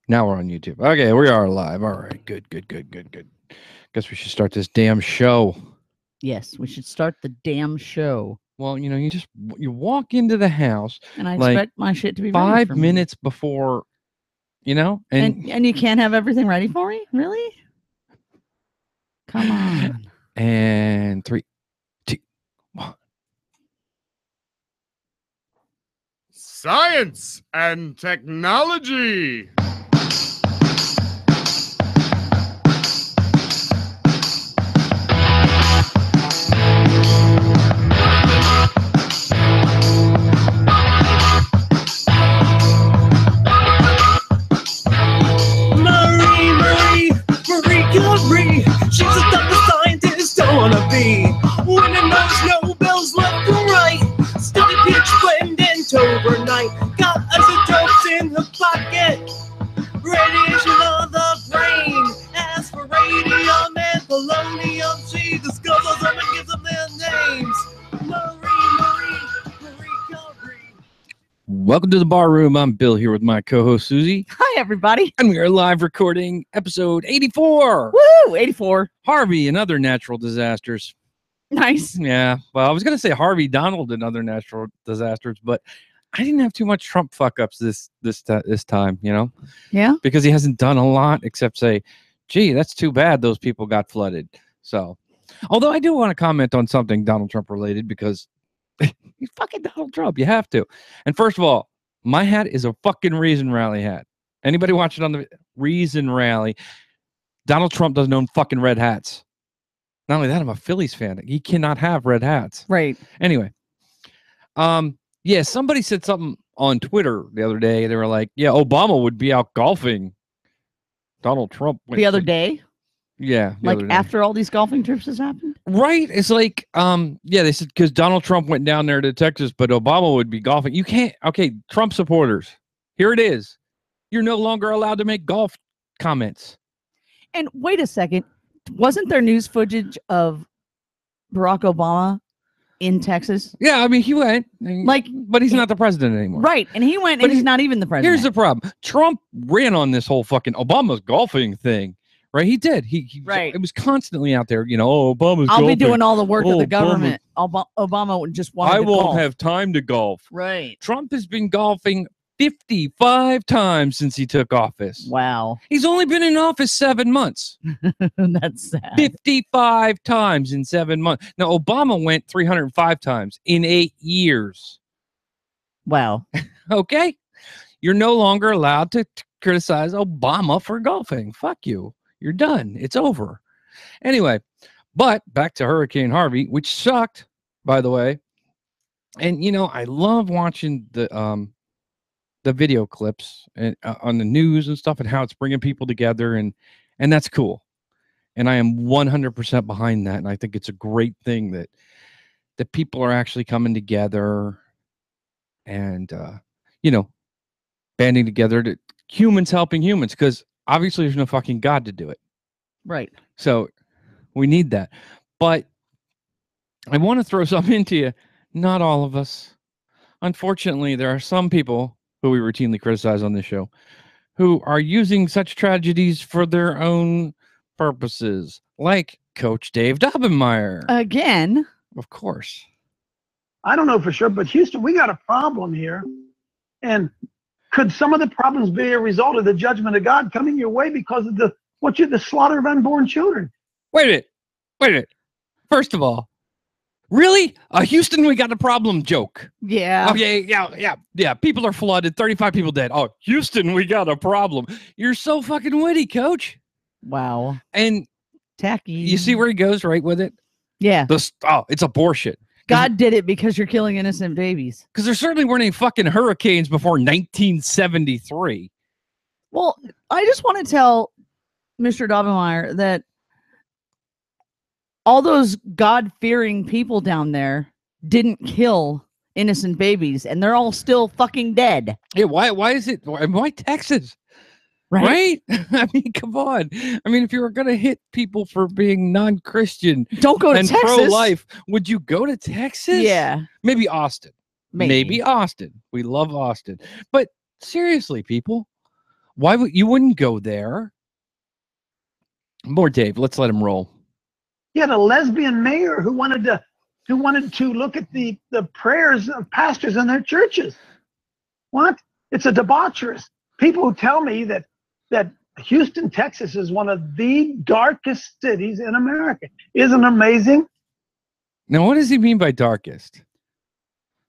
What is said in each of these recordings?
Now we're on YouTube. Okay, we are live. All right, good. Guess we should start this damn show. Yes, we should start the damn show. Well, you walk into the house And I like expect my shit to be ready 5 for me. minutes before, And you can't have everything ready for me? Really? Come on. And 3, 2, 1. Science and technology. Marie, she's the type of scientist I wanna be. Winning those Nobels left and right. Study pitch blended overnight. Got isotopes in her pocket. Radiation of the brain. As for radium and polonium, she discovers them and gives them their names. Marie Curie. Welcome to the bar room. I'm Bill here with my co-host Susie, Hi, everybody. and we are live recording episode 84. Woo! 84. Harvey and other natural disasters. Nice. Yeah, well, I was gonna say Harvey, Donald, and other natural disasters, but I didn't have too much Trump fuck ups this time, Yeah? because he hasn't done a lot except say, "Gee, that's too bad those people got flooded." So, although I do want to comment on something Donald Trump related because he's fucking Donald Trump. You have to. And first of all, my hat is a fucking Reason Rally hat. Anybody watching on the Reason Rally? Donald Trump doesn't own fucking red hats. Not only that, I'm a Phillies fan. He cannot have red hats. Right. Anyway, yeah, somebody said something on Twitter the other day. They were like, "Yeah, Obama would be out golfing. Donald Trump went The other day? Yeah, the Like other day. after all these golfing trips has happened? Right? It's like, yeah, they said because Donald Trump went down there to Texas, but Obama would be golfing. You can't. Okay, Trump supporters, here it is. You're no longer allowed to make golf comments. And wait a second. Wasn't there news footage of Barack Obama in Texas? Yeah, I mean, he went, but he's not the president anymore. Right. And he went, But and he's not even the president. Here's the problem. Trump ran on this whole fucking Obama's golfing thing, right? He did. He Right. It was constantly out there, oh, Obama's I'll golfing. be doing all the work of Oh, the government. Obama would just want I to won't golf. have time to golf. Right. Trump has been golfing 55 times since he took office. Wow. He's only been in office 7 months. That's sad. 55 times in 7 months. Now, Obama went 305 times in 8 years. Wow. Okay? You're no longer allowed to criticize Obama for golfing. Fuck you. You're done. It's over. Anyway, but back to Hurricane Harvey, which sucked, by the way. And, I love watching the video clips and on the news and stuff and how it's bringing people together. And that's cool. And I am 100% behind that. And I think it's a great thing that people are actually coming together and, banding together to humans helping humans, because obviously there's no fucking God to do it. Right. So we need that. But I want to throw something into you. Not all of us. Unfortunately, there are some people who we routinely criticize on this show who are using such tragedies for their own purposes, like Coach Dave Dobbenmeyer. Again. Of course. I don't know for sure, but Houston, we got a problem here. And could some of the problems be a result of the judgment of God coming your way because of the slaughter of unborn children? Wait a minute. First of all, really? Houston, we got a problem joke. Yeah. Okay, yeah. People are flooded, 35 people dead. Oh, Houston, we got a problem. You're so fucking witty, Coach. Wow. And tacky. You see where he goes right with it? Yeah. It's abortion. God did it because you're killing innocent babies. Because there certainly weren't any fucking hurricanes before 1973. Well, I just want to tell Mr. Dobbenmeyer that all those God-fearing people down there didn't kill innocent babies, and they're all still fucking dead. Yeah, why is it? Why Texas? Right? I mean, come on. I mean, if you were going to hit people for being non-Christian don't go to and Texas. pro-life, would you go to Texas? Yeah. Maybe Austin. Maybe Austin. We love Austin. But seriously, people, Why would you wouldn't go there? More Dave. Let's let him roll. You had a lesbian mayor who wanted to look at the prayers of pastors in their churches. What? It's a debaucherous. People who tell me that Houston, Texas is one of the darkest cities in America. Isn't it amazing? Now, what does he mean by darkest?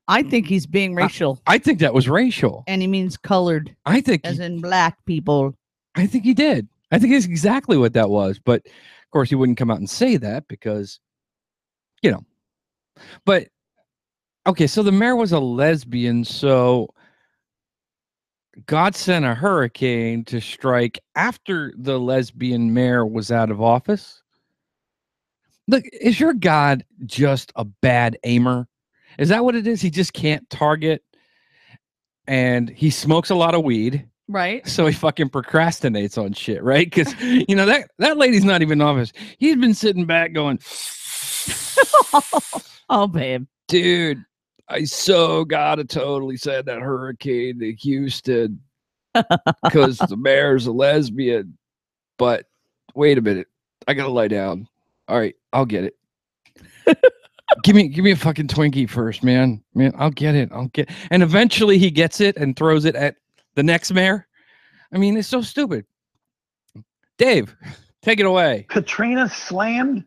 I think he's being racial. I think that was racial. And he means colored, I think as in black people. I think he did. I think it's exactly what that was. But of course, he wouldn't come out and say that because, you know. But okay, so the mayor was a lesbian, so God sent a hurricane to strike after the lesbian mayor was out of office. Look, is your God just a bad aimer? Is that what it is? He just can't target, and he smokes a lot of weed. Right. So he fucking procrastinates on shit, right? Because you know that lady's not even in office. He's been sitting back going, Oh, babe. dude, I so gotta totally send that hurricane to Houston because the mayor's a lesbian. But wait a minute, I gotta lie down. All right, I'll get it. give me a fucking Twinkie first, man. Man, I'll get it. And eventually he gets it and throws it at the next mayor. I mean, it's so stupid. Dave, take it away. Katrina slammed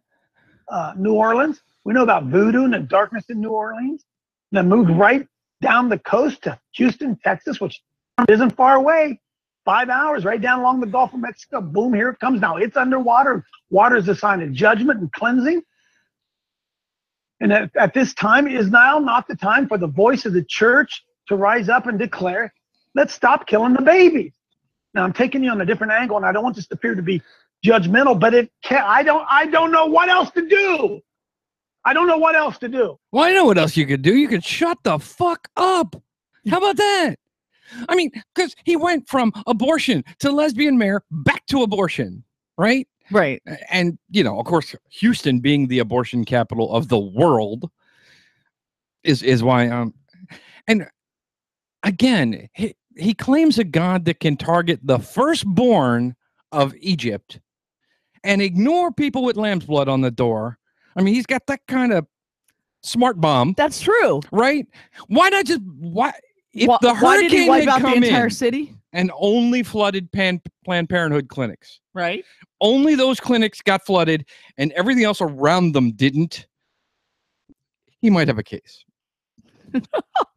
New Orleans. We know about voodoo and the darkness in New Orleans. And then moved right down the coast to Houston, Texas, which isn't far away. 5 hours, right down along the Gulf of Mexico. Boom, here it comes now. It's underwater. Water is a sign of judgment and cleansing. And at this time is now not the time for the voice of the church to rise up and declare, let's stop killing the babies. Now I'm taking you on a different angle, and I don't want this to appear to be judgmental, but I don't know what else to do. I don't know what else to do. Well, I know what else you could do. You could shut the fuck up. How about that? I mean, because he went from abortion to lesbian mayor back to abortion, right? Right. And, you know, of course, Houston being the abortion capital of the world is why and again, he claims a God that can target the firstborn of Egypt and ignore people with lamb's blood on the door. I mean, he's got that kind of smart bomb. That's true. Right? Why not just if the why did he hurricane wipe had out the come entire in city? and only flooded Planned Parenthood clinics, Right. only those clinics got flooded and everything else around them didn't, he might have a case.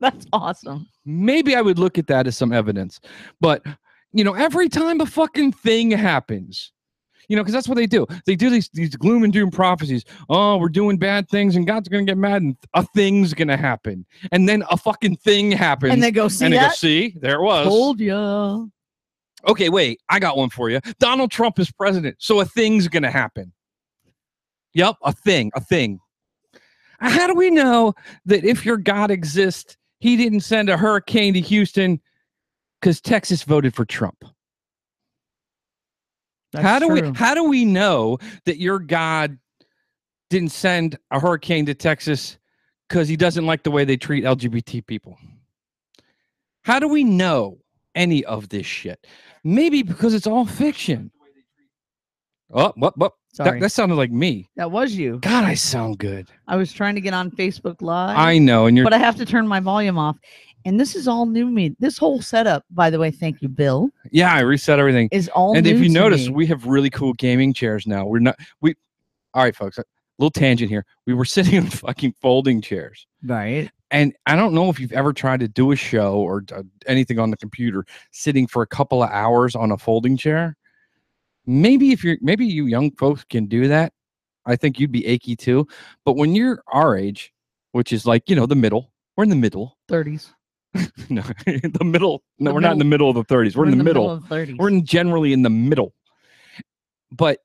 That's awesome. Maybe I would look at that as some evidence. But, you know, every time a fucking thing happens, you know, because that's what they do. They do these gloom and doom prophecies. Oh, we're doing bad things and God's going to get mad and a thing's going to happen. And then a fucking thing happens. And they go, see and that? They go, see, there it was. Told ya. Okay, wait, I got one for you. Donald Trump is president, so a thing's going to happen. Yep, a thing. How do we know that if your God exists, he didn't send a hurricane to Houston because Texas voted for Trump? How do we know that your God didn't send a hurricane to Texas because he doesn't like the way they treat LGBT people? How do we know any of this shit? Maybe because it's all fiction. Oh, what? Sorry. That sounded like me. That was you. God, I sound good. I was trying to get on Facebook Live. I know, and but I have to turn my volume off. And this is all new to me. This whole setup, by the way, thank you, Bill. Yeah, I reset everything. Is all new. And if you to notice, me. we have really cool gaming chairs now. All right, folks. A little tangent here. We were sitting on fucking folding chairs. Right. And I don't know if you've ever tried to do a show or anything on the computer sitting for a couple of hours on a folding chair. Maybe you young folks can do that. I think you'd be achy too. But when you're our age, which is like, you know, the middle, we're in the middle. 30s. No, the middle. No, we're not in the middle of the 30s. We're in the middle. Of 30s. We're generally in the middle. But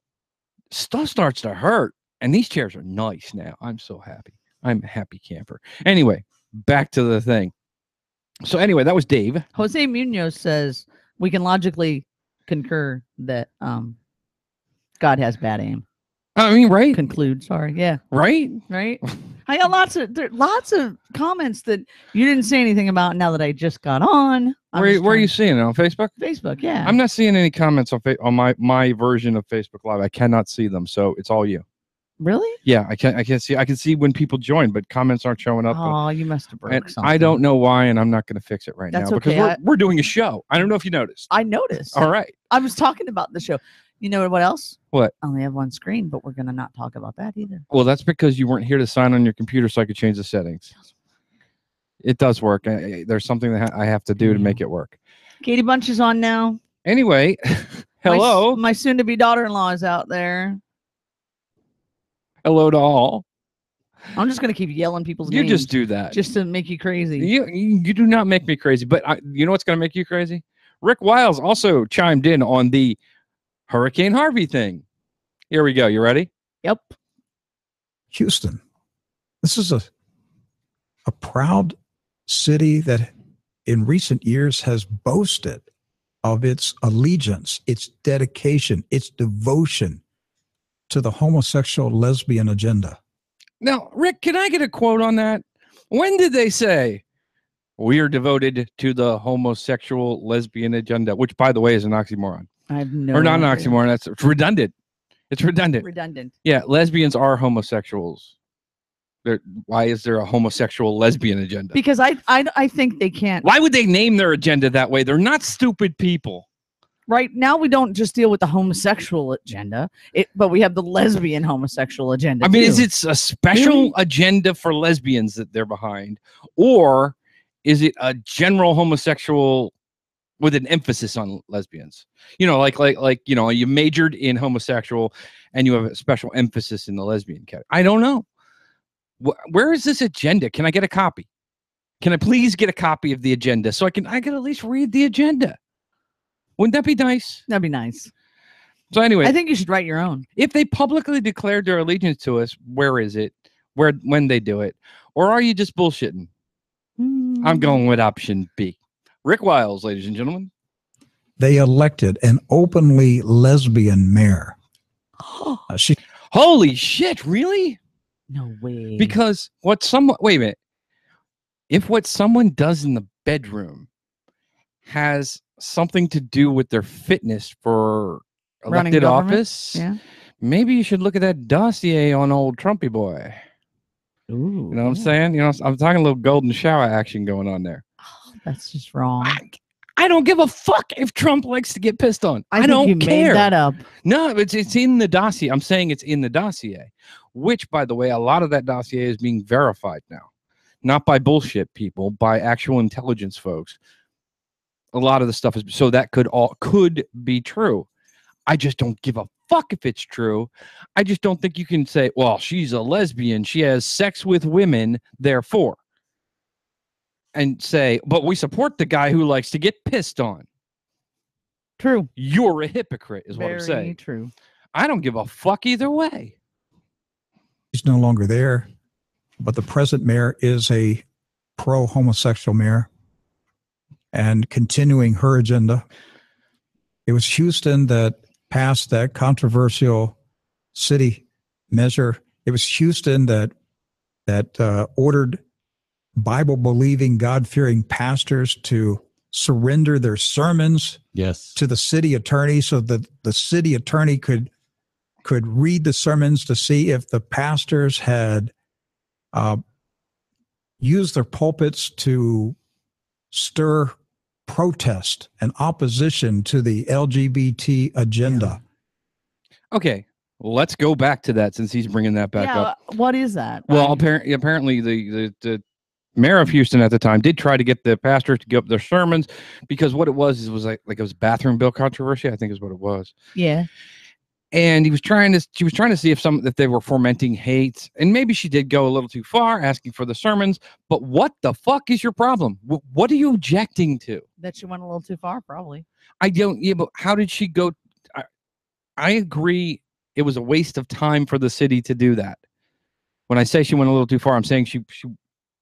stuff starts to hurt. And these chairs are nice now. I'm so happy. I'm a happy camper. Anyway, back to the thing. So anyway, that was Dave. Jose Munoz says we can logically concur that God has bad aim. I mean, right? Conclude. Sorry. Yeah. Right? Right. I got lots of comments that you didn't say anything about. Now that I just got on, Where are you seeing it on Facebook? Facebook, yeah. I'm not seeing any comments on my version of Facebook Live. I cannot see them, so it's all you. Really? Yeah, I can't see. I can see when people join, but comments aren't showing up. Oh, you must have broke and something. I don't know why, and I'm not going to fix it right That's now because okay. we're doing a show. I don't know if you noticed. I noticed. All right. I was talking about the show. You know what else? What? I only have one screen, but we're gonna not talk about that either. Well, that's because you weren't here to sign on your computer so I could change the settings. It does work. There's something that I have to do to make it work. Katie Bunch is on now. Anyway, hello. My soon-to-be daughter-in-law is out there. Hello to all. I'm just gonna keep yelling people's You names. just do that. Just to make you crazy. You do not make me crazy, but you know what's going to make you crazy? Rick Wiles also chimed in on the Hurricane Harvey thing. Here we go. You ready? Yep. Houston. This is a proud city that in recent years has boasted of its allegiance, its dedication, its devotion to the homosexual lesbian agenda. Now, Rick, can I get a quote on that? When did they say we are devoted to the homosexual lesbian agenda? Which, by the way, is an oxymoron. I have no Or not an idea. oxymoron. That's redundant. It's redundant. Redundant. Yeah, lesbians are homosexuals. Why is there a homosexual lesbian agenda? Because I think they can't. Why would they name their agenda that way? They're not stupid people. Right now, we don't just deal with the homosexual agenda, but we have the lesbian homosexual agenda. I mean, too. is it a special Really? agenda for lesbians that they're behind? Or is it a general homosexual with an emphasis on lesbians? You know, like you know, you majored in homosexual and you have a special emphasis in the lesbian category. I don't know. Where is this agenda? Can I get a copy? Can I please get a copy of the agenda so I can at least read the agenda? Wouldn't that be nice? That'd be nice. So anyway, I think you should write your own. if they publicly declared their allegiance to us, where is it? When they do it? Or are you just bullshitting? I'm going with option B. Rick Wiles, ladies and gentlemen. They elected an openly lesbian mayor. She Holy shit, really? No way. Because wait a minute. If what someone does in the bedroom has something to do with their fitness for Running elected government? office, Yeah. maybe you should look at that dossier on old Trumpy boy. Ooh, You know what I'm saying? You know, I'm talking a little golden shower action going on there. Oh, that's just wrong. I don't give a fuck if Trump likes to get pissed on. I think don't you care. made that up. No, it's in the dossier. I'm saying it's in the dossier, which, by the way, a lot of that dossier is being verified now, not by bullshit people, by actual intelligence folks. A lot of the stuff is so that could be true. I just don't give a fuck if it's true. I just don't think you can say, well, she's a lesbian. She has sex with women, therefore. And say, but we support the guy who likes to get pissed on. True. You're a hypocrite, is what I'm Very saying. true. I don't give a fuck either way. she's no longer there, but the present mayor is a pro-homosexual mayor and continuing her agenda. It was Houston that passed that controversial city measure. It was Houston that ordered Bible-believing, God-fearing pastors to surrender their sermons to the city attorney so that the city attorney could read the sermons to see if the pastors had used their pulpits to stir protest and opposition to the LGBT agenda. Okay, let's go back to that since he's bringing that back up. What is that? Well, apparently the mayor of Houston at the time did try to get the pastors to give up their sermons because what it was like it was bathroom bill controversy, I think is what it was. Yeah. And she was trying to see if they were fomenting hate, and maybe she did go a little too far asking for the sermons. But what the fuck is your problem? What are you objecting to? That she went a little too far, probably. I don't. Yeah, but how did she go? I agree. It was a waste of time for the city to do that. When I say she went a little too far, I'm saying she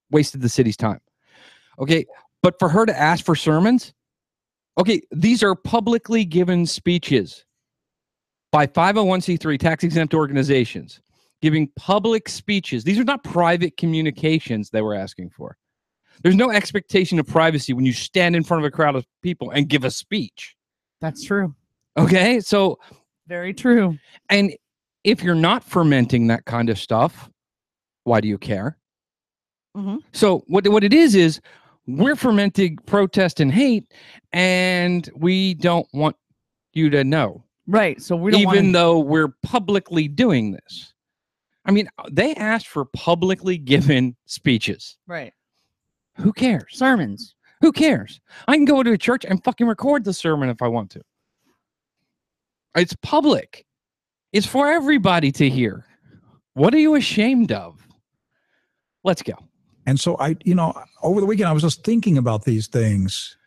wasted the city's time. Okay, but for her to ask for sermons, okay, these are publicly given speeches by 501c3 tax-exempt organizations. giving public speeches. These are not private communications they were asking for. There's no expectation of privacy when you stand in front of a crowd of people and give a speech. That's true. Okay, so Very true. and if you're not fermenting that kind of stuff, why do you care? Mhm. So what it is we're fermenting protest and hate, and we don't want you to know, Right. So we don't even want though we're publicly doing this. I mean, they asked for publicly given speeches. right Who cares? sermons. Who cares? I can go to a church and fucking record the sermon if I want to. It's public. It's for everybody to hear. What are you ashamed of? Let's go. And so over the weekend, I was just thinking about these things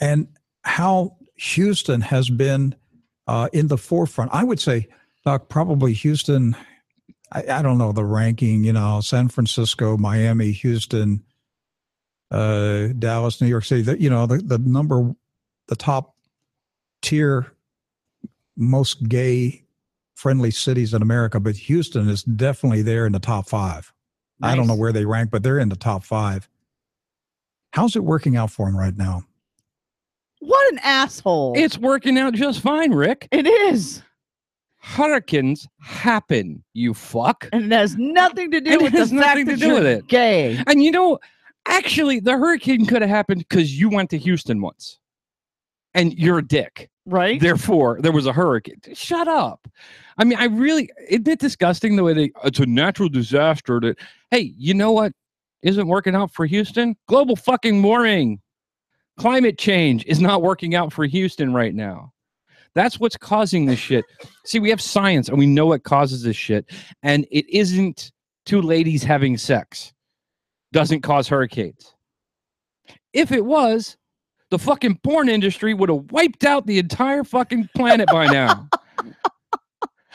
and how Houston has been in the forefront. I would say, Doc, probably Houston, I don't know the ranking, San Francisco, Miami, Houston, Dallas, New York City, the top tier, most gay friendly cities in America, but Houston is definitely there in the top 5. I don't know Nice. where they rank, but they're in the top 5. How's it working out for them right now? What an asshole. It's working out just fine, Rick. It is. Hurricanes happen, you fuck. And it has nothing to do It with the has fact nothing that to do you're with it. gay. And actually, the hurricane could have happened because you went to Houston once. And you're a dick. Right? Therefore, there was a hurricane. Shut up. I mean, isn't it disgusting the way it's a natural disaster that, hey, you know what isn't working out for Houston? Global fucking warming. Climate change is not working out for Houston right now. That's what's causing this shit. See, we have science and we know what causes this shit. And it isn't two ladies having sex. Doesn't cause hurricanes. If it was, the fucking porn industry would have wiped out the entire fucking planet by now.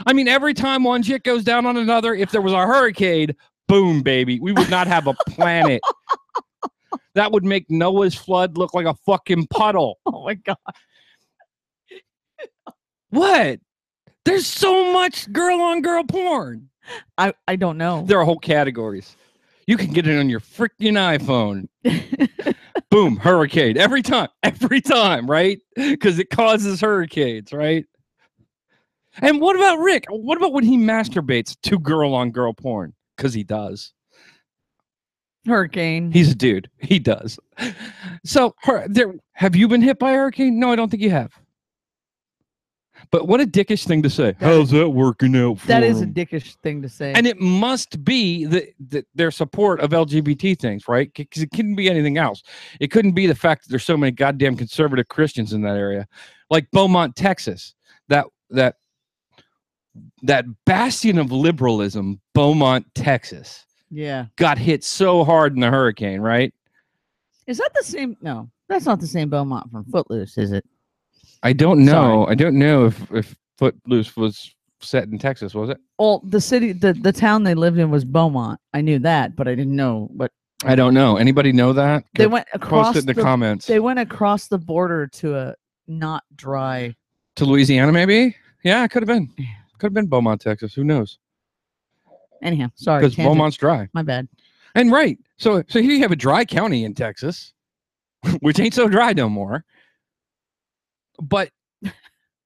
I mean, every time one chick goes down on another, if there was a hurricane, boom, baby, we would not have a planet. That would make Noah's flood look like a fucking puddle. Oh my God. What? There's so much girl on girl porn. I don't know. There are whole categories. You can get it on your freaking iPhone. Boom, hurricane. Every time, right? Because it causes hurricanes, right? And what about Rick? What about when he masturbates to girl on girl porn? Because he does. Hurricane. He's a dude. He does. So, have you been hit by a hurricane? No, I don't think you have. But what a dickish thing to say. How's that working out for That is a him? dickish thing to say. And it must be their support of LGBT things, right? Because it couldn't be anything else. It couldn't be the fact that there's so many goddamn conservative Christians in that area. Like Beaumont, Texas. That bastion of liberalism, Beaumont, Texas, yeah. got hit so hard in the hurricane, right? Is that the same? No, that's not the same Beaumont from Footloose, is it? I don't know. Sorry. I don't know if Footloose was set in Texas, was it? Well, the city, the town they lived in was Beaumont. I knew that, but I didn't know. But I don't know. Anybody know that? they went across Post it in the comments. They went across the border to a not dry. To Louisiana, maybe? Yeah, it could have been. Could have been Beaumont, Texas. Who knows? Anyhow, sorry. Because tangent. Beaumont's dry. My bad. And right. So here you have a dry county in Texas, which ain't so dry no more. But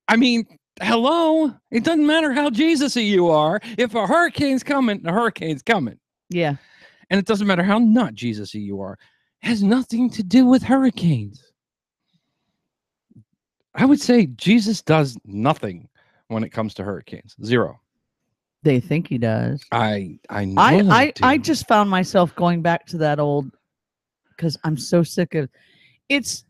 I mean, hello. It doesn't matter how Jesus-y you are. If a hurricane's coming, the hurricane's coming. Yeah. And it doesn't matter how not Jesus-y you are. It has nothing to do with hurricanes. I would say Jesus does nothing when it comes to hurricanes. Zero. They think he does. I know. I just found myself going back to that old, because I'm so sick of it's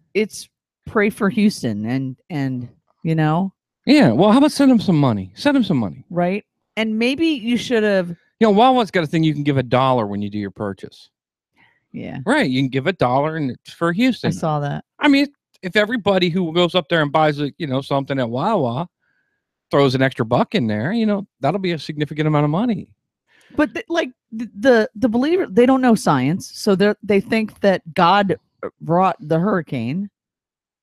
pray for Houston and Yeah. Well, how about send him some money? Send him some money. right? And maybe you should have. Wawa's got a thing you can give $1 when you do your purchase. Yeah. Right. You can give $1 and it's for Houston. I saw that. I mean, if everybody who goes up there and buys something at Wawa throws an extra buck in there, that'll be a significant amount of money. But the believer, they don't know science, so they think that God brought the hurricane.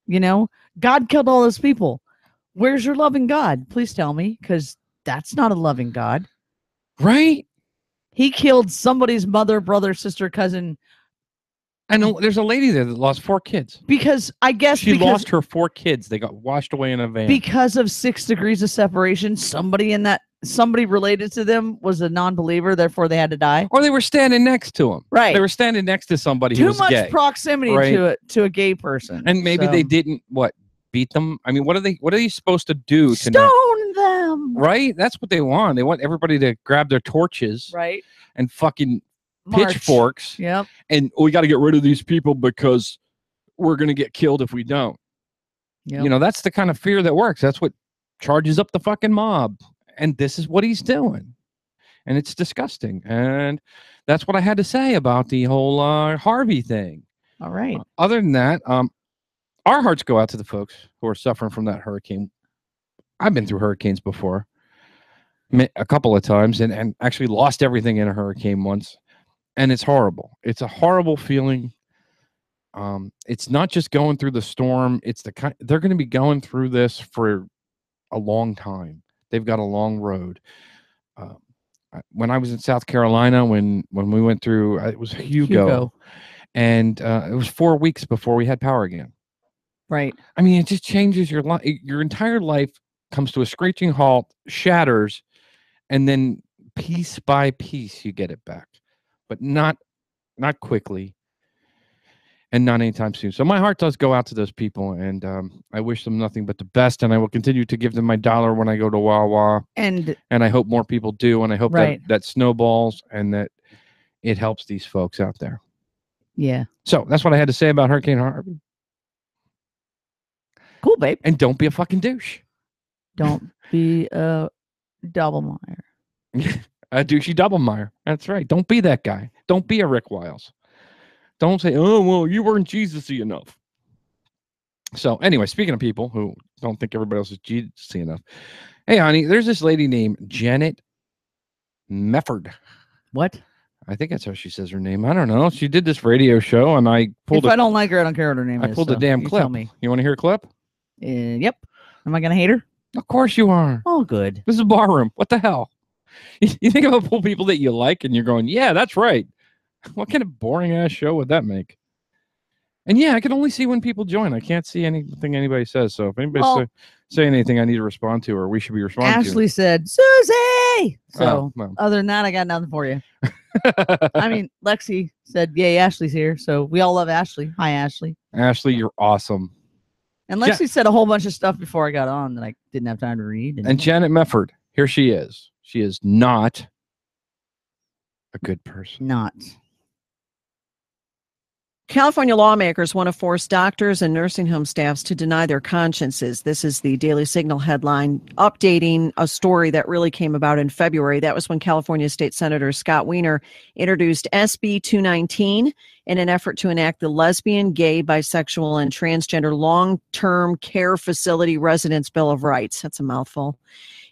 God killed all those people. Where's your loving God? Please tell me, because that's not a loving God. Right? He killed somebody's mother, brother, sister, cousin And there's a lady there that lost 4 kids. because I guess She because, lost her 4 kids. They got washed away in a van. because of 6 degrees of separation. Somebody related to them was a non-believer, therefore they had to die. Or they were standing next to him. Right. They were standing next to somebody who Too was much gay. proximity right? to a gay person. And maybe So, they didn't beat them. I mean, what are they supposed to do to not, stone them. right? That's what they want. They want everybody to grab their torches Right. and fucking March. pitchforks. Yep. And we got to get rid of these people because we're going to get killed if we don't. Yep. You know, that's the kind of fear that works. That's what charges up the fucking mob. And this is what he's doing. And it's disgusting. And that's what I had to say about the whole Harvey thing. All right. Other than that, our hearts go out to the folks who are suffering from that hurricane. I've been through hurricanes before a couple of times and actually lost everything in a hurricane once. And it's horrible. It's a horrible feeling. It's not just going through the storm. It's they're going to be going through this for a long time. They've got a long road. When I was in South Carolina, when we went through, it was Hugo. And it was 4 weeks before we had power again. Right. I mean, it just changes your life. Your entire life comes to a screeching halt, shatters, and then piece by piece you get it back, but not quickly, and not anytime soon. So my heart does go out to those people, and I wish them nothing but the best. And I will continue to give them my dollar when I go to Wawa, and I hope more people do, and I hope that snowballs and that it helps these folks out there. Yeah. So that's what I had to say about Hurricane Harvey. Cool, babe. And don't be a fucking douche. Don't be a Doublemire. A douchey Doublemire. That's right. Don't be that guy. Don't be a Rick Wiles. Don't say, oh, well, you weren't Jesus-y enough. So anyway, speaking of people who don't think everybody else is Jesus-y enough. Hey, honey, there's this lady named Janet Mefford. What? I think that's how she says her name. I don't know. She did this radio show, and I pulled. If I don't like her, I don't care what her name is. I pulled a damn clip. Tell me. You want to hear a clip? Yep. Am I gonna hate her? Of course you are. Oh, good. This is a bar room. What the hell? You think about pull people that you like, and you're going, yeah, that's right. What kind of boring ass show would that make? And yeah, I can only see when people join. I can't see anything anybody says. So if anybody say anything I need to respond to, or we should be responding to. Ashley said, Susie. So well. Other than that, I got nothing for you. I mean, Lexi said, yay, Ashley's here. So we all love Ashley. Hi, Ashley. Ashley, you're awesome. And Lexi said a whole bunch of stuff before I got on that I didn't have time to read. And Janet Mefford, here she is. She is not a good person. Not. California lawmakers want to force doctors and nursing home staffs to deny their consciences. This is the Daily Signal headline updating a story that really came about in February. That was when California State Senator Scott Wiener introduced SB 219 in an effort to enact the Lesbian, Gay, Bisexual, and Transgender Long-Term Care Facility Residents Bill of Rights. That's a mouthful.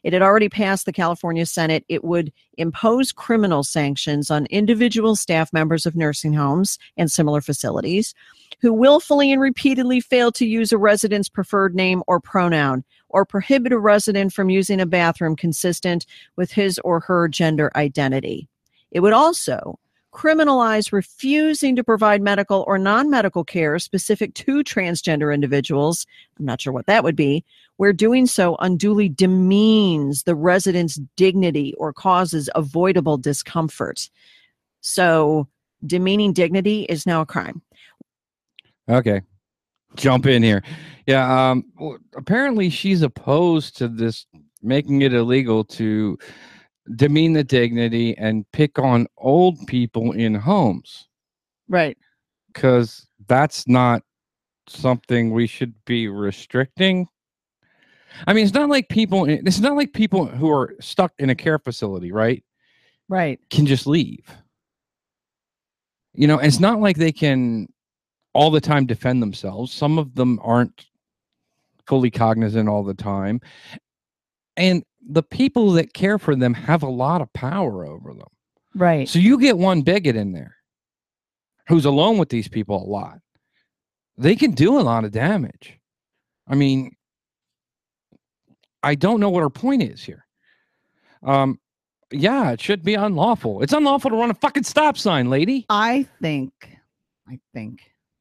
It had already passed the California Senate. It would impose criminal sanctions on individual staff members of nursing homes and similar facilities who willfully and repeatedly fail to use a resident's preferred name or pronoun, or prohibit a resident from using a bathroom consistent with his or her gender identity. It would also criminalize refusing to provide medical or non-medical care specific to transgender individuals. I'm not sure what that would be, where doing so unduly demeans the resident's dignity or causes avoidable discomfort. So demeaning dignity is now a crime. Okay. Jump in here. Yeah. Apparently she's opposed to this, making it illegal to demean the dignity and pick on old people in homes. Right. Because that's not something we should be restricting. I mean, it's not like people who are stuck in a care facility, right? Right. Can just leave. You know, it's not like they can all the time defend themselves. Some of them aren't fully cognizant all the time. And the people that care for them have a lot of power over them. Right. So you get one bigot in there who's alone with these people a lot. They can do a lot of damage. I mean, I don't know what her point is here. Yeah, it should be unlawful. It's unlawful to run a fucking stop sign, lady. I think,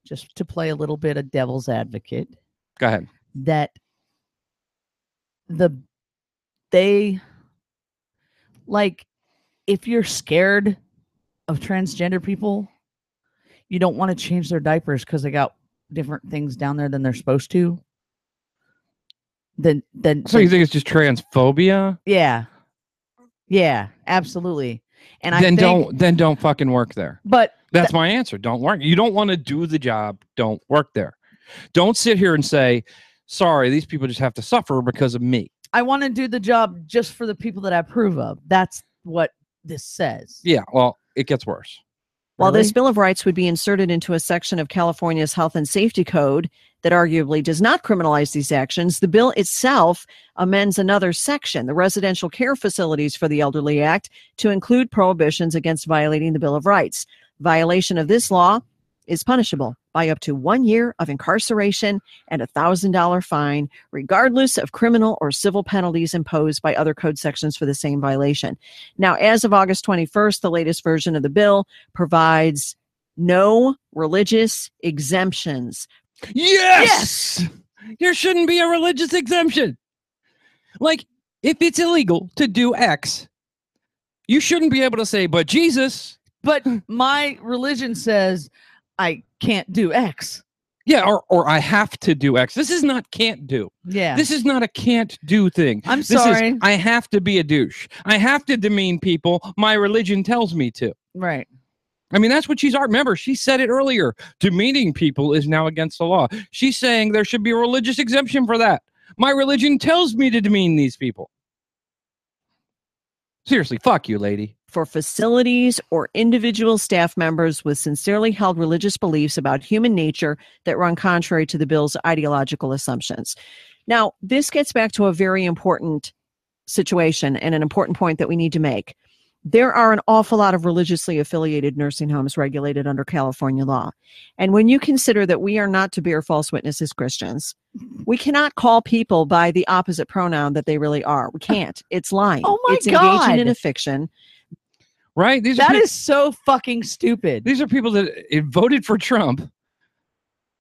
just to play a little bit of devil's advocate, Go ahead. that they like, if you're scared of transgender people, you don't want to change their diapers because they got different things down there than they're supposed to. Then So you think it's just transphobia? yeah, absolutely. And then I think, don't fucking work there. but That's my answer. Don't work. You don't want to do the job. Don't work there. Don't sit here and say, sorry, these people just have to suffer because of me. I want to do the job just for the people that I approve of. That's what this says. Yeah, well, it gets worse. While Really? this Bill of Rights would be inserted into a section of California's Health and Safety Code that arguably does not criminalize these actions, the bill itself amends another section, the Residential Care Facilities for the Elderly Act, to include prohibitions against violating the Bill of Rights. Violation of this law is punishable by up to 1 year of incarceration and a $1,000 fine, regardless of criminal or civil penalties imposed by other code sections for the same violation. Now, as of August 21st, the latest version of the bill provides no religious exemptions. Yes! There shouldn't be a religious exemption. Like, if it's illegal to do X, you shouldn't be able to say, but Jesus. But my religion says I can't do X. Yeah, or I have to do X. This is not can't do. Yeah. This is not a can't do thing. I'm This is, sorry. I have to be a douche. I have to demean people. My religion tells me to. Right. I mean, that's what remember, she said it earlier. Demeaning people is now against the law. She's saying there should be a religious exemption for that. My religion tells me to demean these people. Seriously, fuck you, lady. For facilities or individual staff members with sincerely held religious beliefs about human nature that run contrary to the bill's ideological assumptions. Now, this gets back to a very important situation and an important point that we need to make. There are an awful lot of religiously affiliated nursing homes regulated under California law. And when you consider that we are not to bear false witness as Christians, we cannot call people by the opposite pronoun that they really are. We can't. It's lying. Oh my it's God. engaging in a fiction. Right? That is so fucking stupid. These are people that voted for Trump.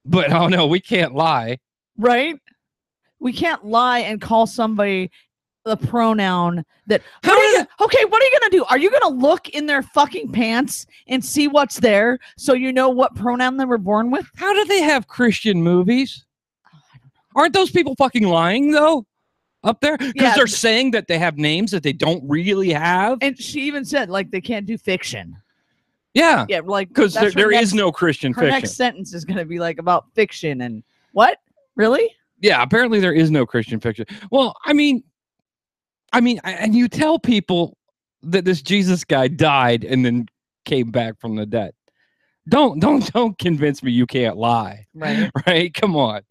But oh no, we can't lie. Right? We can't lie and call somebody the pronoun that How what are did you, okay, what are you gonna do? Are you gonna look in their fucking pants and see what's there so you know what pronoun they were born with? How do they have Christian movies? Aren't those people fucking lying though? Up there? Because Yeah. they're saying that they have names that they don't really have. And she even said like they can't do fiction. Yeah. Yeah, like Because that's her there is next- no Christian her fiction. next sentence is gonna be like about fiction and what? Really? Yeah, apparently there is no Christian fiction. Well, I mean, and you tell people that this Jesus guy died and then came back from the dead. Don't convince me you can't lie. Right. Right? Come on.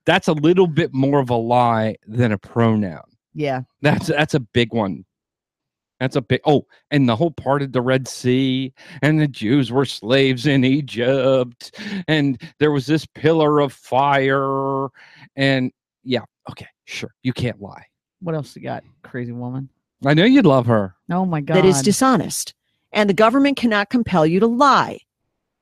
That's a little bit more of a lie than a pronoun. Yeah. That's a big one. That's a big. Oh, and the whole part of the Red Sea, and the Jews were slaves in Egypt, and there was this pillar of fire, and yeah, okay, sure, you can't lie. What else you got, crazy woman? I know you'd love her. Oh my God. That is dishonest. And the government cannot compel you to lie.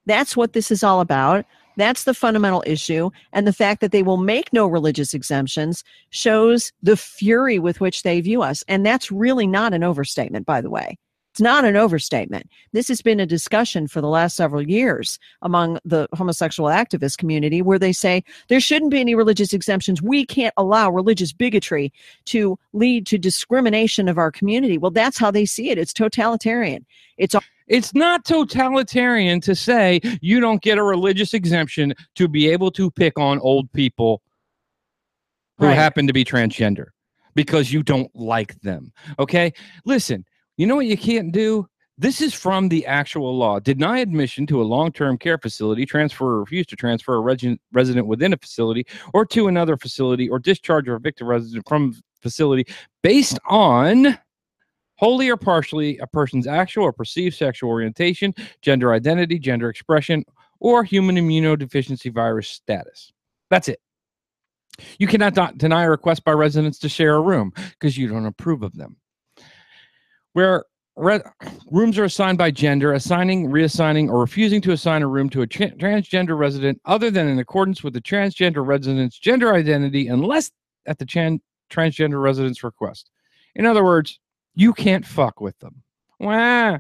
That's what this is all about. That's the fundamental issue. And the fact that they will make no religious exemptions shows the fury with which they view us. And that's really not an overstatement, by the way. It's not an overstatement. This has been a discussion for the last several years among the homosexual activist community where they say there shouldn't be any religious exemptions. We can't allow religious bigotry to lead to discrimination of our community. Well, that's how they see it. It's totalitarian. It's not totalitarian to say you don't get a religious exemption to be able to pick on old people who Right. happen to be transgender because you don't like them. Okay? Listen, you know what you can't do? This is from the actual law. Deny admission to a long-term care facility, transfer or refuse to transfer a resident within a facility or to another facility, or discharge or evict a resident from facility based on wholly or partially a person's actual or perceived sexual orientation, gender identity, gender expression, or human immunodeficiency virus status. That's it. You cannot deny a request by residents to share a room because you don't approve of them. where rooms are assigned by gender, assigning, reassigning, or refusing to assign a room to a transgender resident other than in accordance with the transgender resident's gender identity, unless at the transgender resident's request. In other words, you can't fuck with them. Wah.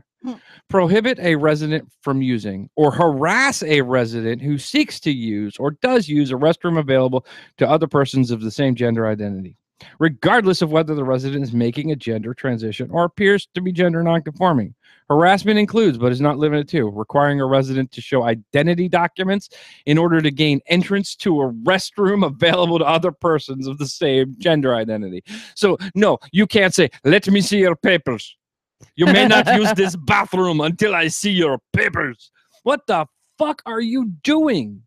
Prohibit a resident from using or harass a resident who seeks to use or does use a restroom available to other persons of the same gender identity, regardless of whether the resident is making a gender transition or appears to be gender nonconforming. Harassment includes, but is not limited to, requiring a resident to show identity documents in order to gain entrance to a restroom available to other persons of the same gender identity. So, no, you can't say, let me see your papers. You may not use this bathroom until I see your papers. What the fuck are you doing?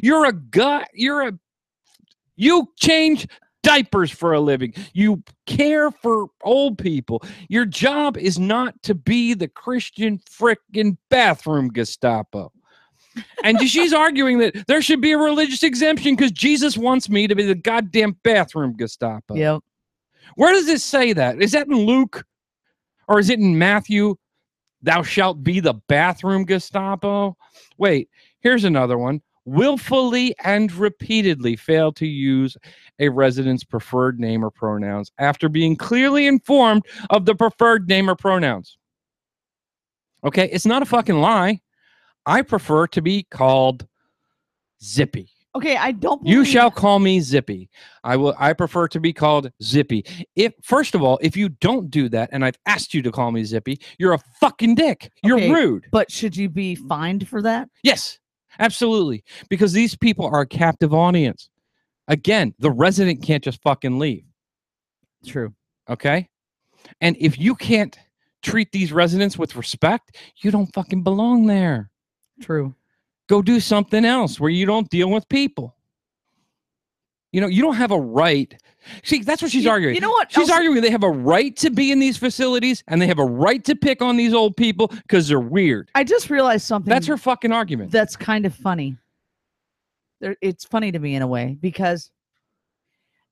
You're a guy. You change diapers for a living. You care for old people. Your job is not to be the Christian frickin' bathroom Gestapo. And she's arguing that there should be a religious exemption because Jesus wants me to be the goddamn bathroom Gestapo. Yep. Where does it say that? Is that in Luke? Or is it in Matthew? Thou shalt be the bathroom Gestapo? Wait, here's another one. Willfully and repeatedly fail to use a resident's preferred name or pronouns after being clearly informed of the preferred name or pronouns. Okay, it's not a fucking lie. I prefer to be called Zippy. Okay, I don't. You shall call me Zippy. I prefer to be called Zippy. First of all, if you don't do that, and I've asked you to call me Zippy, you're a fucking dick. You're rude. But should you be fined for that? Yes, absolutely. Because these people are a captive audience. Again, the resident can't just fucking leave. True. Okay? And if you can't treat these residents with respect, you don't fucking belong there. True. Go do something else where you don't deal with people. You know, you don't have a right. See, that's what she's arguing. You know what? She's arguing they have a right to be in these facilities and they have a right to pick on these old people because they're weird. I just realized something. That's her fucking argument. That's kind of funny. It's funny to me in a way because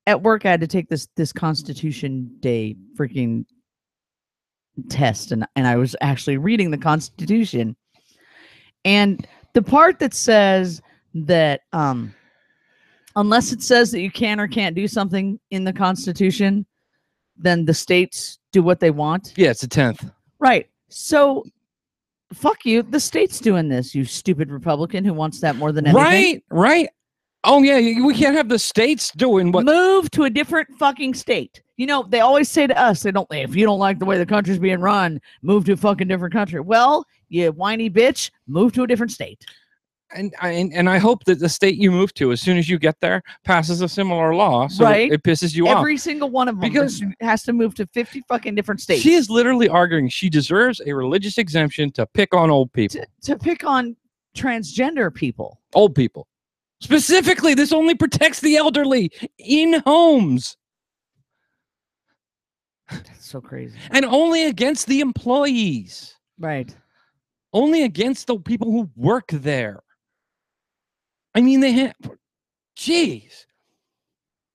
at work I had to take this Constitution Day freaking test and I was actually reading the Constitution. And the part that says that unless it says that you can or can't do something in the Constitution, then the states do what they want. Yeah, it's the 10th. Right. So, fuck you. The state's doing this, you stupid Republican who wants that more than anything. Right. Oh, yeah, we can't have the states doing what... Move to a different fucking state. You know, they always say to us, if you don't like the way the country's being run, move to a fucking different country. Well, you whiny bitch, move to a different state. And I hope that the state you move to, as soon as you get there, passes a similar law, so it pisses you off. Every single one of them because has to move to 50 fucking different states. She is literally arguing she deserves a religious exemption to pick on old people. To pick on transgender people. Old people. Specifically, this only protects the elderly in homes. That's so crazy. And only against the employees. Right. Only against the people who work there. I mean, jeez.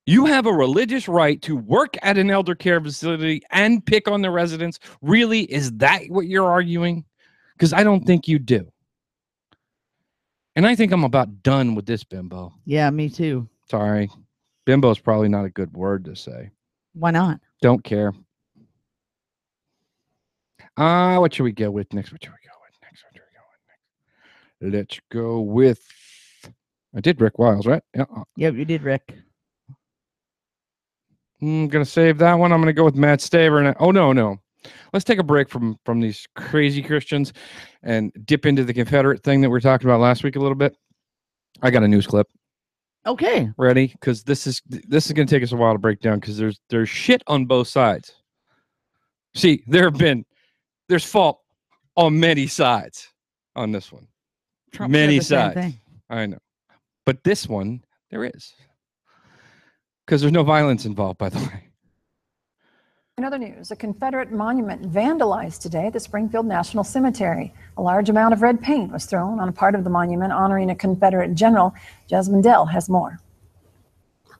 You have a religious right to work at an elder care facility and pick on the residents. Really? Is that what you're arguing? Because I don't think you do. And I think I'm about done with this bimbo. Yeah, me too. Sorry. Bimbo is probably not a good word to say. Why not? Don't care. What should we go with next? Let's go with... I did Rick Wiles, right? Yeah. Yep, you did, Rick. I'm going to save that one. I'm going to go with Matt Staver. Oh, no. Let's take a break from these crazy Christians and dip into the Confederate thing that we were talking about last week a little bit. I got a news clip. Okay. Ready? Because this is going to take us a while to break down because there's shit on both sides. See, there's fault on many sides on this one. Trump many said the same sides. thing. I know. But this one, there is. Because there's no violence involved, by the way. In other news, a Confederate monument vandalized today at the Springfield National Cemetery. A large amount of red paint was thrown on a part of the monument honoring a Confederate general. Jasmine Dell has more.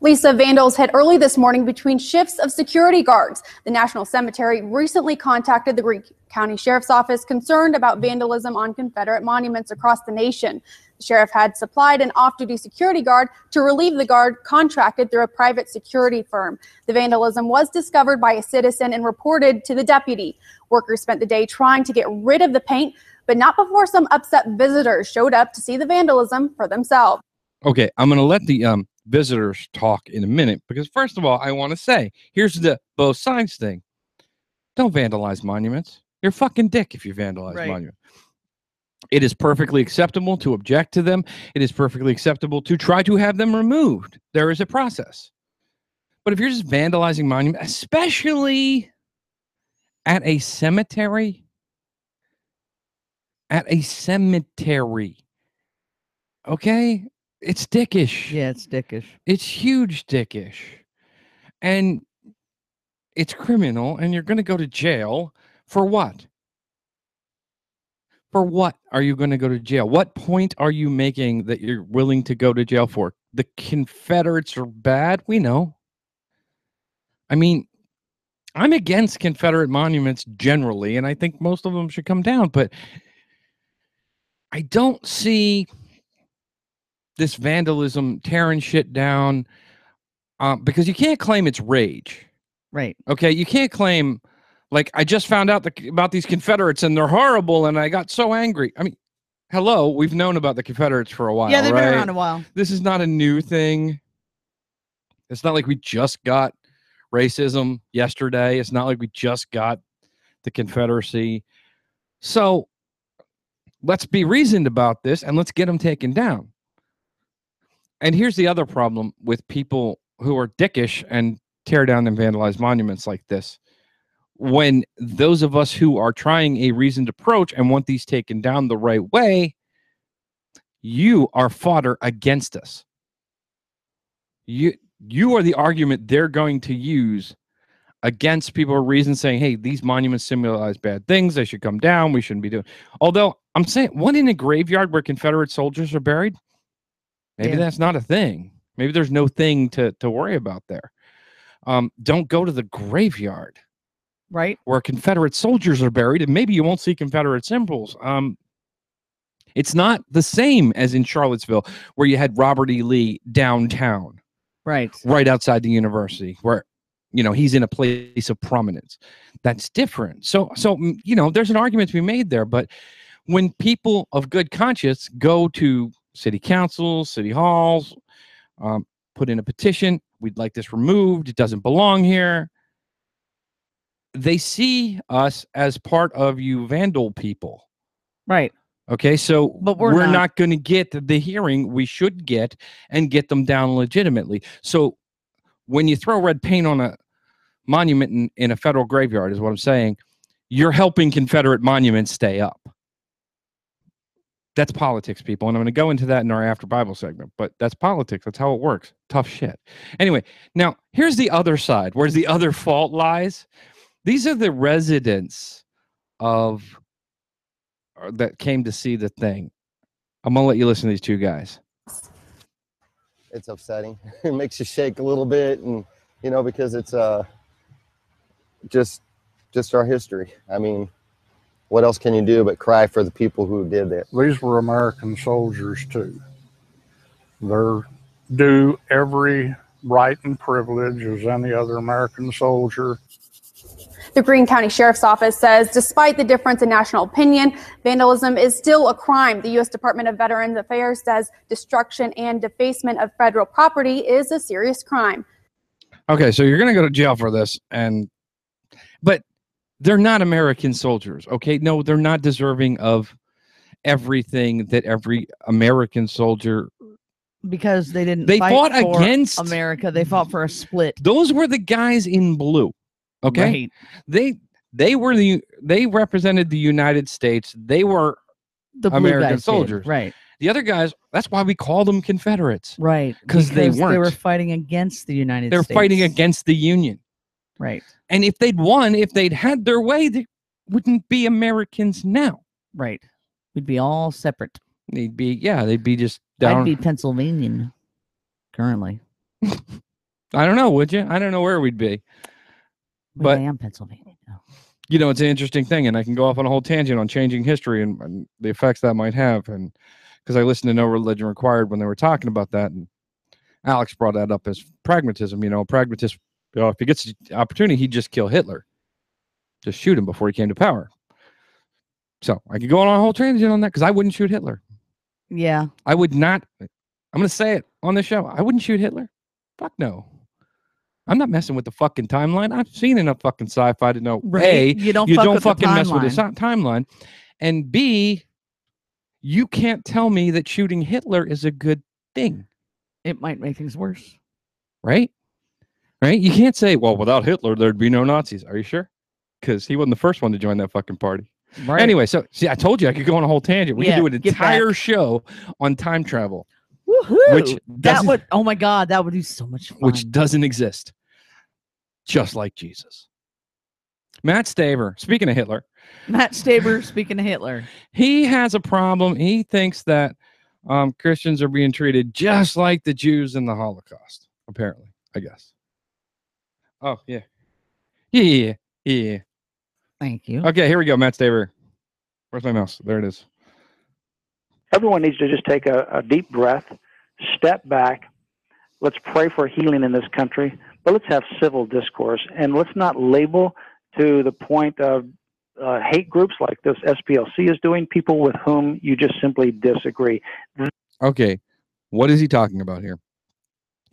Lisa, vandals hit early this morning between shifts of security guards. The National Cemetery recently contacted the Greene County Sheriff's Office concerned about vandalism on Confederate monuments across the nation. The sheriff had supplied an off-duty security guard to relieve the guard contracted through a private security firm. The vandalism was discovered by a citizen and reported to the deputy. Workers spent the day trying to get rid of the paint, but not before some upset visitors showed up to see the vandalism for themselves. Okay, I'm going to let the visitors talk in a minute, because first of all, I want to say, here's the both sides thing. Don't vandalize monuments. You're a fucking dick if you vandalize monuments. It is perfectly acceptable to object to them. It is perfectly acceptable to try to have them removed. There is a process. But if you're just vandalizing monuments, especially at a cemetery, okay? It's dickish. Yeah, it's dickish. It's huge dickish. And it's criminal, and you're going to go to jail for what? For what are you going to go to jail? What point are you making that you're willing to go to jail for? The Confederates are bad? We know. I mean, I'm against Confederate monuments generally, and I think most of them should come down, but I don't see this vandalism tearing shit down because you can't claim it's rage. Right. Okay, you can't claim, like, I just found out about these Confederates and they're horrible and I got so angry. I mean, hello, we've known about the Confederates for a while, Yeah, they've right? been around a while. This is not a new thing. It's not like we just got racism yesterday. It's not like we just got the Confederacy. So let's be reasoned about this and let's get them taken down. And here's the other problem with people who are dickish and tear down and vandalize monuments like this. When those of us who are trying a reasoned approach and want these taken down the right way, you are fodder against us. You are the argument they're going to use against people with reason, saying, hey, these monuments symbolize bad things. They should come down. We shouldn't be doing. Although I'm saying, one in a graveyard where Confederate soldiers are buried, maybe that's not a thing. Maybe there's no thing to worry about there. Don't go to the graveyard, right, where Confederate soldiers are buried, and maybe you won't see Confederate symbols. It's not the same as in Charlottesville, where you had Robert E. Lee downtown, right outside the university, where he's in a place of prominence. That's different. So there's an argument to be made there. But when people of good conscience go to city councils, city halls, put in a petition, we'd like this removed, it doesn't belong here, they see us as part of you vandal people. Right. Okay, so but we're not going to get the hearing we should get and get them down legitimately. So when you throw red paint on a monument in a federal graveyard, is what I'm saying, you're helping Confederate monuments stay up. That's politics, people. And I'm going to go into that in our After Bible segment, but that's politics. That's how it works. Tough shit. Anyway, now here's the other side, where the other fault lies. These are the residents that came to see the thing. I'm going to let you listen to these two guys. It's upsetting. It makes you shake a little bit, and because it's just our history. I mean, what else can you do but cry for the people who did that? These were American soldiers too. They're due every right and privilege as any other American soldier. The Greene County Sheriff's Office says despite the difference in national opinion, vandalism is still a crime. The U.S. Department of Veterans Affairs says destruction and defacement of federal property is a serious crime. Okay, so you're going to go to jail for this, but they're not American soldiers, okay? No, they're not deserving of everything that every American soldier. Because they didn't. They fight fought for against America. They fought for a split. Those were the guys in blue. Okay, right. They represented the United States. They were the American soldiers, right? The other guys, that's why we call them Confederates, right? Because they weren't. They were fighting against the United States. They're fighting against the Union, right? And if they'd won, if they'd had their way, they wouldn't be Americans now, right? We'd be all separate. They'd be just down. I'd be Pennsylvanian currently. I don't know, would you? I don't know where we'd be. But I am Pennsylvania. No. You know, it's an interesting thing, and I can go off on a whole tangent on changing history and the effects that might have. And because I listened to No Religion Required when they were talking about that, and Alex brought that up as pragmatism. You know, pragmatist, if he gets the opportunity, he'd just kill Hitler, just shoot him before he came to power. So I could go on a whole tangent on that because I wouldn't shoot Hitler. Yeah. I would not. I'm going to say it on this show. I wouldn't shoot Hitler. Fuck no. I'm not messing with the fucking timeline. I've seen enough fucking sci-fi to know, Right. A, You don't fucking mess with the timeline. And B, you can't tell me that shooting Hitler is a good thing. It might make things worse. Right? Right? You can't say, well, without Hitler, there'd be no Nazis. Are you sure? Because he wasn't the first one to join that fucking party. Right. Anyway, so see, I told you I could go on a whole tangent. We Yeah, could do an get entire back. show on time travel. Woohoo! Which That doesn't- would, oh my God, that would be so much fun. Which doesn't exist. Just like Jesus. Matt Staver, speaking of Hitler, Matt Staber, speaking of Hitler. he has a problem. He thinks that Christians are being treated just like the Jews in the Holocaust, apparently, I guess. Oh, yeah. Yeah. Thank you. Okay, here we go, Matt Staver. Where's my mouse? There it is. Everyone needs to just take a deep breath, step back. Let's pray for healing in this country, but let's have civil discourse, and let's not label to the point of hate groups like this SPLC is doing, people with whom you just simply disagree. Okay, what is he talking about here?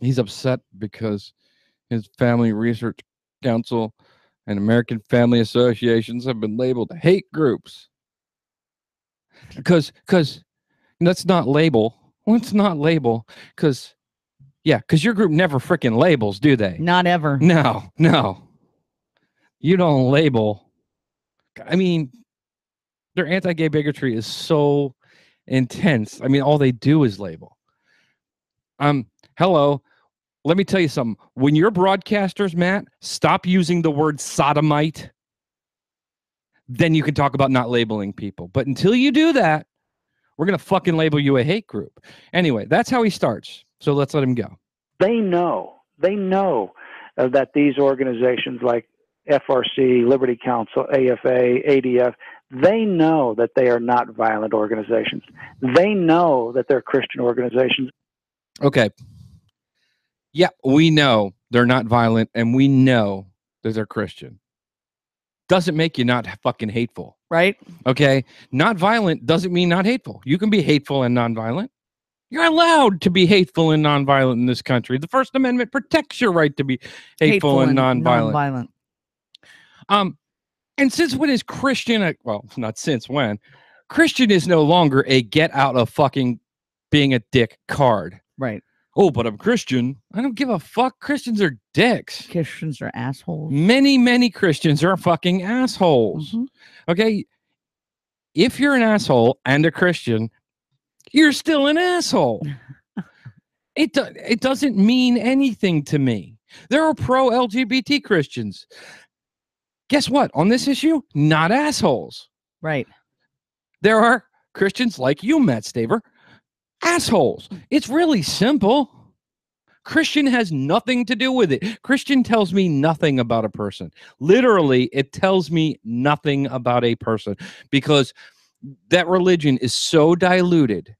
He's upset because his Family Research Council and American Family Associations have been labeled hate groups. Because let's not label. Let's not label. Because your group never freaking labels, do they? Not ever. No. You don't label. I mean, their anti-gay bigotry is so intense. I mean, all they do is label. Hello. Let me tell you something. When you're broadcasters, Matt, stop using the word sodomite. Then you can talk about not labeling people. But until you do that, we're going to fucking label you a hate group. Anyway, that's how he starts. So let's let him go. They know that these organizations like FRC, Liberty Council, AFA, ADF, they know that they are not violent organizations. They know that they're Christian organizations. Okay. Yeah, we know they're not violent, and we know that they're Christian. Doesn't make you not fucking hateful. Right? Okay? Not violent doesn't mean not hateful. You can be hateful and nonviolent. You're allowed to be hateful and nonviolent in this country. The First Amendment protects your right to be hateful and nonviolent. And since when is Christian, well, not since when, Christian is no longer a get out of fucking being a dick card. Right. Oh, but I'm Christian. I don't give a fuck. Christians are dicks. Christians are assholes. Many Christians are fucking assholes. Mm-hmm. Okay? If you're an asshole and a Christian, you're still an asshole. It doesn't mean anything to me. There are pro-LGBT Christians. Guess what? On this issue, not assholes. Right. There are Christians like you, Matt Staver, assholes. It's really simple. Christian has nothing to do with it. Christian tells me nothing about a person. Literally, it tells me nothing about a person because that religion is so diluted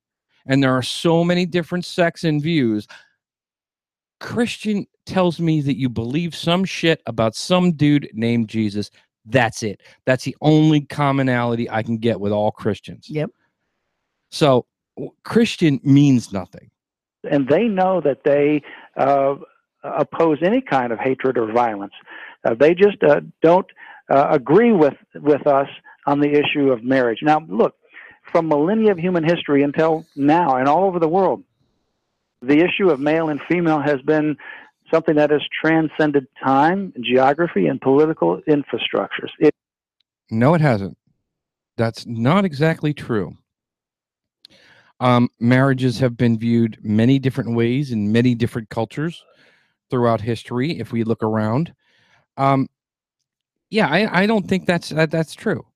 and there are so many different sects and views. Christian tells me that you believe some shit about some dude named Jesus. That's it. That's the only commonality I can get with all Christians. Yep. So Christian means nothing. And they know that they oppose any kind of hatred or violence. They just don't agree with us on the issue of marriage. Now, look, from millennia of human history until now and all over the world, the issue of male and female has been something that has transcended time, geography, and political infrastructures. No, it hasn't. That's not exactly true. Marriages have been viewed many different ways in many different cultures throughout history. If we look around, I don't think that's true.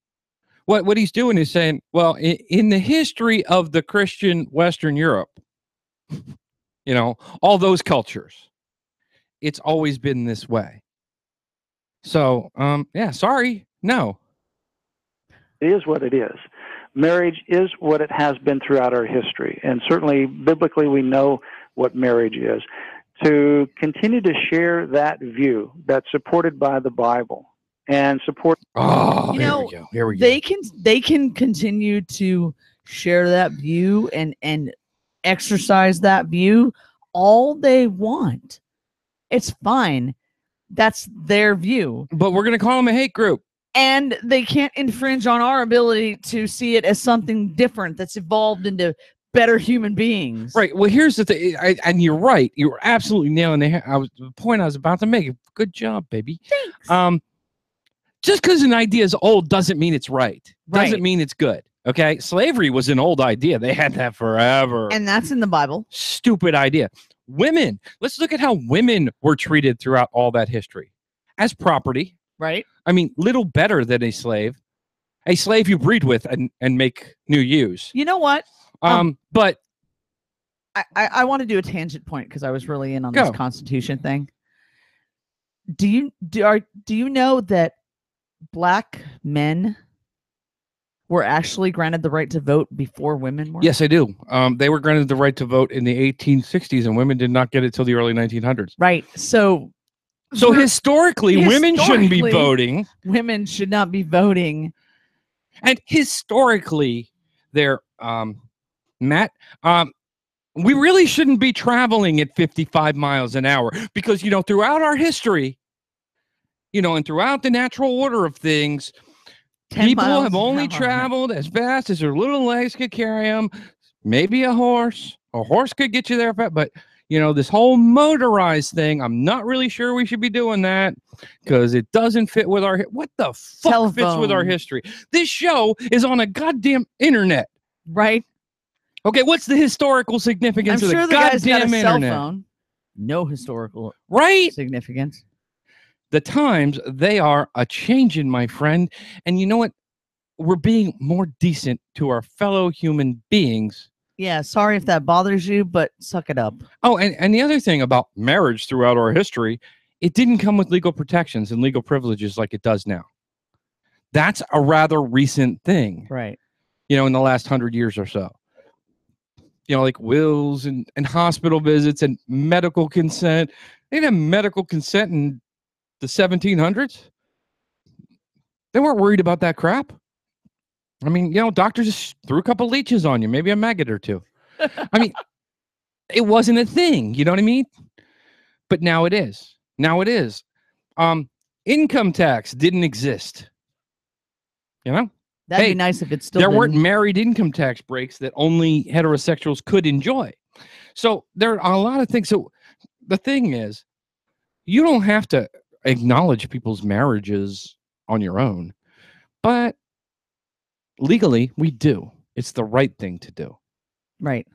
What he's doing is saying, well, in the history of the Christian Western Europe, all those cultures, it's always been this way. So, yeah, sorry. No. It is what it is. Marriage is what it has been throughout our history. And certainly, biblically, we know what marriage is. To continue to share that view that's supported by the Bible and support. Oh, You here know, we go. Here we they go. can continue to share that view and exercise that view all they want. It's fine. That's their view. But we're going to call them a hate group. And they can't infringe on our ability to see it as something different that's evolved into better human beings. Right. Well, here's the thing. And you're right. You're absolutely nailing the point I was about to make. Good job, baby. Thanks. Just because an idea is old doesn't mean it's right. Doesn't Right. mean it's good. Okay. Slavery was an old idea. They had that forever. And that's in the Bible. Stupid idea. Women. Let's look at how women were treated throughout all that history as property. Right. I mean, little better than a slave. A slave you breed with and make new use. You know what? But I want to do a tangent point because I was really in on Go. this Constitution thing. Do you know that black men were actually granted the right to vote before women were? yes, I do. They were granted the right to vote in the 1860s, and women did not get it till the early 1900s. Right. So historically, women shouldn't be voting. Women should not be voting. And historically, there, Matt, we really shouldn't be traveling at 55 miles an hour because, throughout our history, and throughout the natural order of things, 10 people miles have an only hour. traveled as fast as their little legs could carry them. Maybe a horse could get you there, but this whole motorized thing, I'm not really sure we should be doing that because it doesn't fit with our, what the fuck fits with our Telephone. history? This show is on a goddamn internet. Right. Okay, what's the historical significance I'm of sure the the guy's got a goddamn cell internet? phone. No historical Right? significance. The times, they are a changing, my friend. And you know what? We're being more decent to our fellow human beings. Yeah, sorry if that bothers you, but suck it up. Oh, and the other thing about marriage throughout our history, it didn't come with legal protections and legal privileges like it does now. That's a rather recent thing, Right. in the last 100 years or so. Like wills and hospital visits and medical consent. They didn't have medical consent in the 1700s. They weren't worried about that crap. I mean, doctors just threw a couple leeches on you, maybe a maggot or two. I mean, it wasn't a thing. You know what I mean? But now it is. Now it is. Income tax didn't exist. That'd Hey, be nice if it's still there weren't didn't. married income tax breaks that only heterosexuals could enjoy. So there are a lot of things. So the thing is, you don't have to acknowledge people's marriages on your own, but legally we do. It's the right thing to do. Right.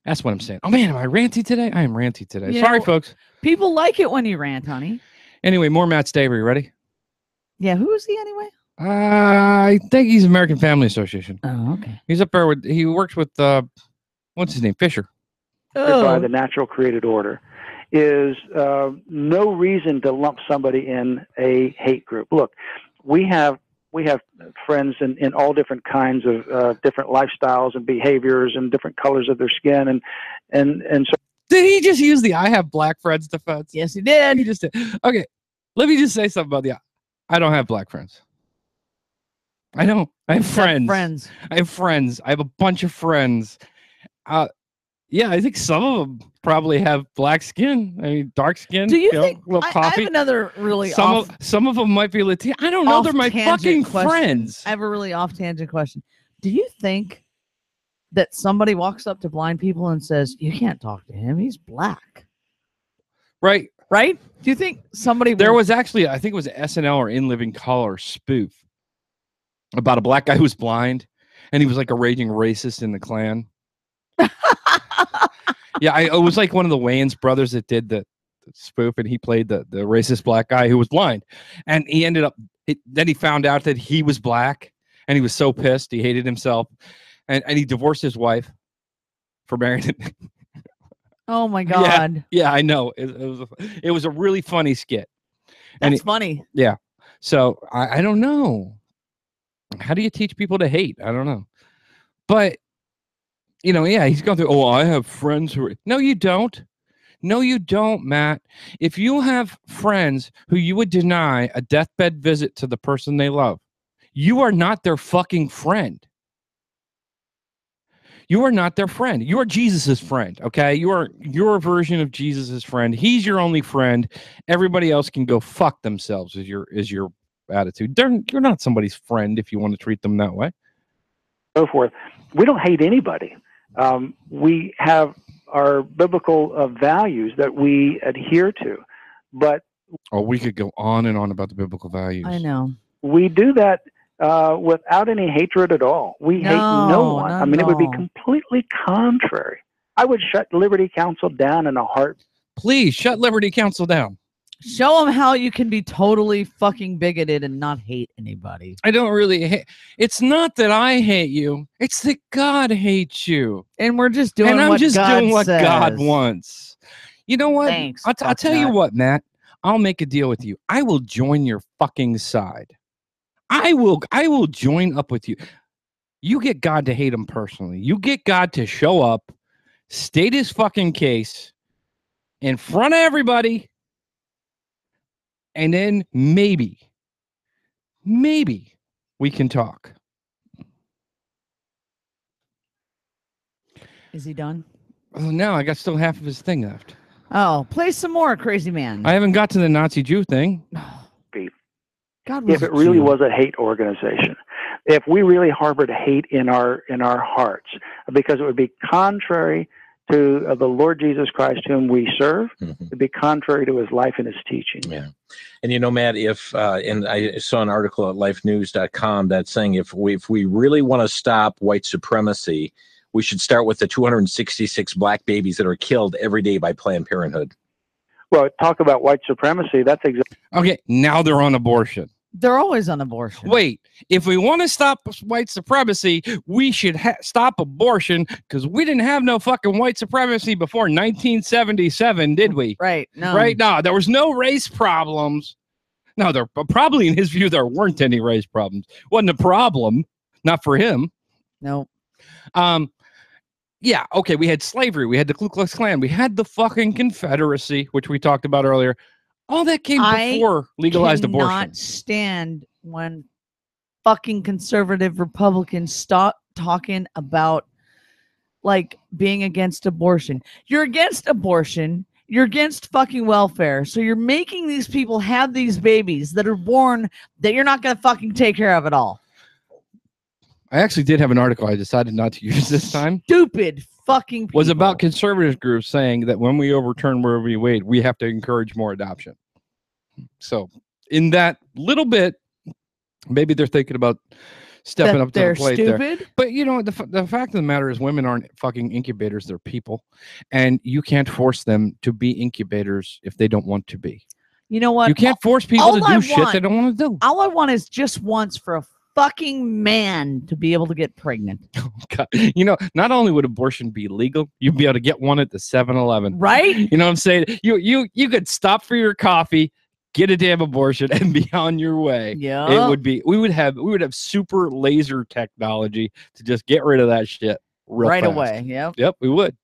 That's what I'm saying. Oh man, am I ranty today? I am ranty today. You Sorry, know- folks. People like it when you rant, honey. Anyway, more Matt Stavery. Ready? Yeah, who is he anyway? I think he's American Family Association. Oh, okay. He's up there with. He works with. What's his name? Fisher. By the natural created order is no reason to lump somebody in a hate group. Look, we have friends in all different kinds of different lifestyles and behaviors and different colors of their skin and so. Did he just use the "I have black friends" defense? Yes, he did. He just did. Okay, let me just say something about the. I don't have black friends. I don't. I have friends. Friends. I have friends. I have a bunch of friends. Yeah, I think some of them probably have black skin. I mean, dark skin. Do you think? A little I coffee? have another really some of them might be Latino. I don't know. They're my off-tangent fucking question. friends. I have a really off tangent question. Do you think that somebody walks up to blind people and says, "You can't talk to him. He's black"? Right. Right? Do you think somebody? There was actually, I think it was an SNL or In Living Color spoof about a black guy who was blind, and he was like a raging racist in the Klan. Yeah, it was like one of the Wayans brothers that did the spoof, and he played the racist black guy who was blind, and he ended up. Then he found out that he was black, and he was so pissed, he hated himself, and he divorced his wife for marrying him. Oh my God. Yeah, I know. It was a really funny skit. That's funny. Yeah. So I don't know. How do you teach people to hate? I don't know. But, yeah, he's going through, I have friends who are. No, you don't. No, you don't, Matt. If you have friends who you would deny a deathbed visit to the person they love, you are not their fucking friend. You are not their friend. You are Jesus's friend, okay? You are your version of Jesus's friend. He's your only friend. Everybody else can go fuck themselves is your attitude. You're not somebody's friend if you want to treat them that way. So forth. We don't hate anybody. We have our biblical values that we adhere to, but we could go on and on about the biblical values. I know. We do that without any hatred at all. We hate no one. I mean, it would be completely contrary. I would shut Liberty Counsel down in a heart. Please shut Liberty Counsel down. Show them how you can be totally fucking bigoted and not hate anybody. I don't really hate. It's not that I hate you. It's that God hates you. And we're just doing and I'm what just God doing what says. God wants. You know what? Thanks, I'll tell you what, Matt. I'll make a deal with you. I will join your fucking side. I will join up with you. You get God to hate him personally. You get God to show up, state his fucking case in front of everybody. And then maybe we can talk. Is he done? Oh, no, I got still half of his thing left. Oh, play some more, crazy man. I haven't got to the Nazi Jew thing. God, if it really was a hate organization, if we really harbored hate in our hearts, because it would be contrary to the Lord Jesus Christ whom we serve, it'd be contrary to his life and his teaching. Yeah. And Matt, if and I saw an article at lifenews.com that's saying if we really want to stop white supremacy, we should start with the 266 black babies that are killed every day by Planned Parenthood. Well, talk about white supremacy. That's exactly. Okay, now they're on abortion. They're always on abortion. Wait, if we want to stop white supremacy, we should stop abortion because we didn't have no fucking white supremacy before 1977, did we? Right. No. Right? No, there was no race problems. No, there probably in his view there weren't any race problems. Wasn't a problem, not for him. No. Yeah, okay, we had slavery, we had the Ku Klux Klan, we had the fucking Confederacy, which we talked about earlier. All that came before legalized abortion. I cannot stand when fucking conservative Republicans stop talking about like being against abortion. You're against abortion. You're against fucking welfare. So you're making these people have these babies that are born that you're not going to fucking take care of at all. I actually did have an article I decided not to use this time. Stupid fucking people. Was about conservative groups saying that when we overturn Roe v. Wade, we have to encourage more adoption. So in that little bit, maybe they're thinking about stepping up to the plate there. But the fact of the matter is women aren't fucking incubators. They're people. And you can't force them to be incubators if they don't want to be. You know what? You can't force people to do shit they don't want to do. All I want is just once for a fucking man to be able to get pregnant. Oh, God. Not only would abortion be legal, you'd be able to get one at the 7-Eleven. Right? You know what I'm saying? You could stop for your coffee, get a damn abortion, and be on your way. Yeah. We would have super laser technology to just get rid of that shit right away. Yep, we would.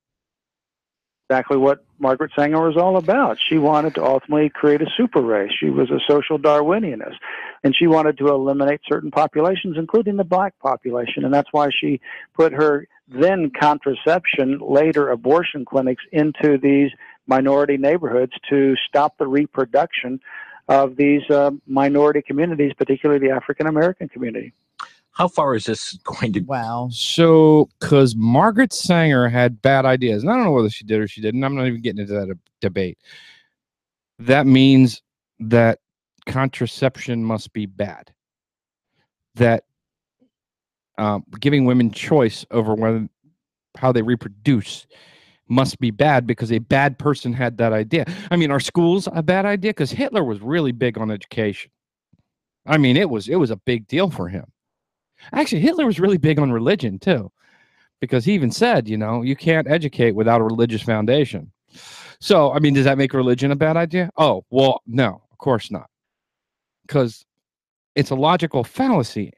Exactly what Margaret Sanger was all about. She wanted to ultimately create a super race. She was a social Darwinianist, and she wanted to eliminate certain populations, including the black population. And that's why she put her then contraception, later abortion clinics into these minority neighborhoods to stop the reproduction of these minority communities, particularly the African American community. How far is this going to? Wow. So, because Margaret Sanger had bad ideas, and I don't know whether she did or she didn't. I'm not even getting into that debate. That means that contraception must be bad. That giving women choice over how they reproduce must be bad because a bad person had that idea. I mean, are schools a bad idea? Because Hitler was really big on education. I mean, it was a big deal for him. Actually, Hitler was really big on religion, too, because he even said, you can't educate without a religious foundation. So, I mean, does that make religion a bad idea? Oh, well, no, of course not. Because it's a logical fallacy.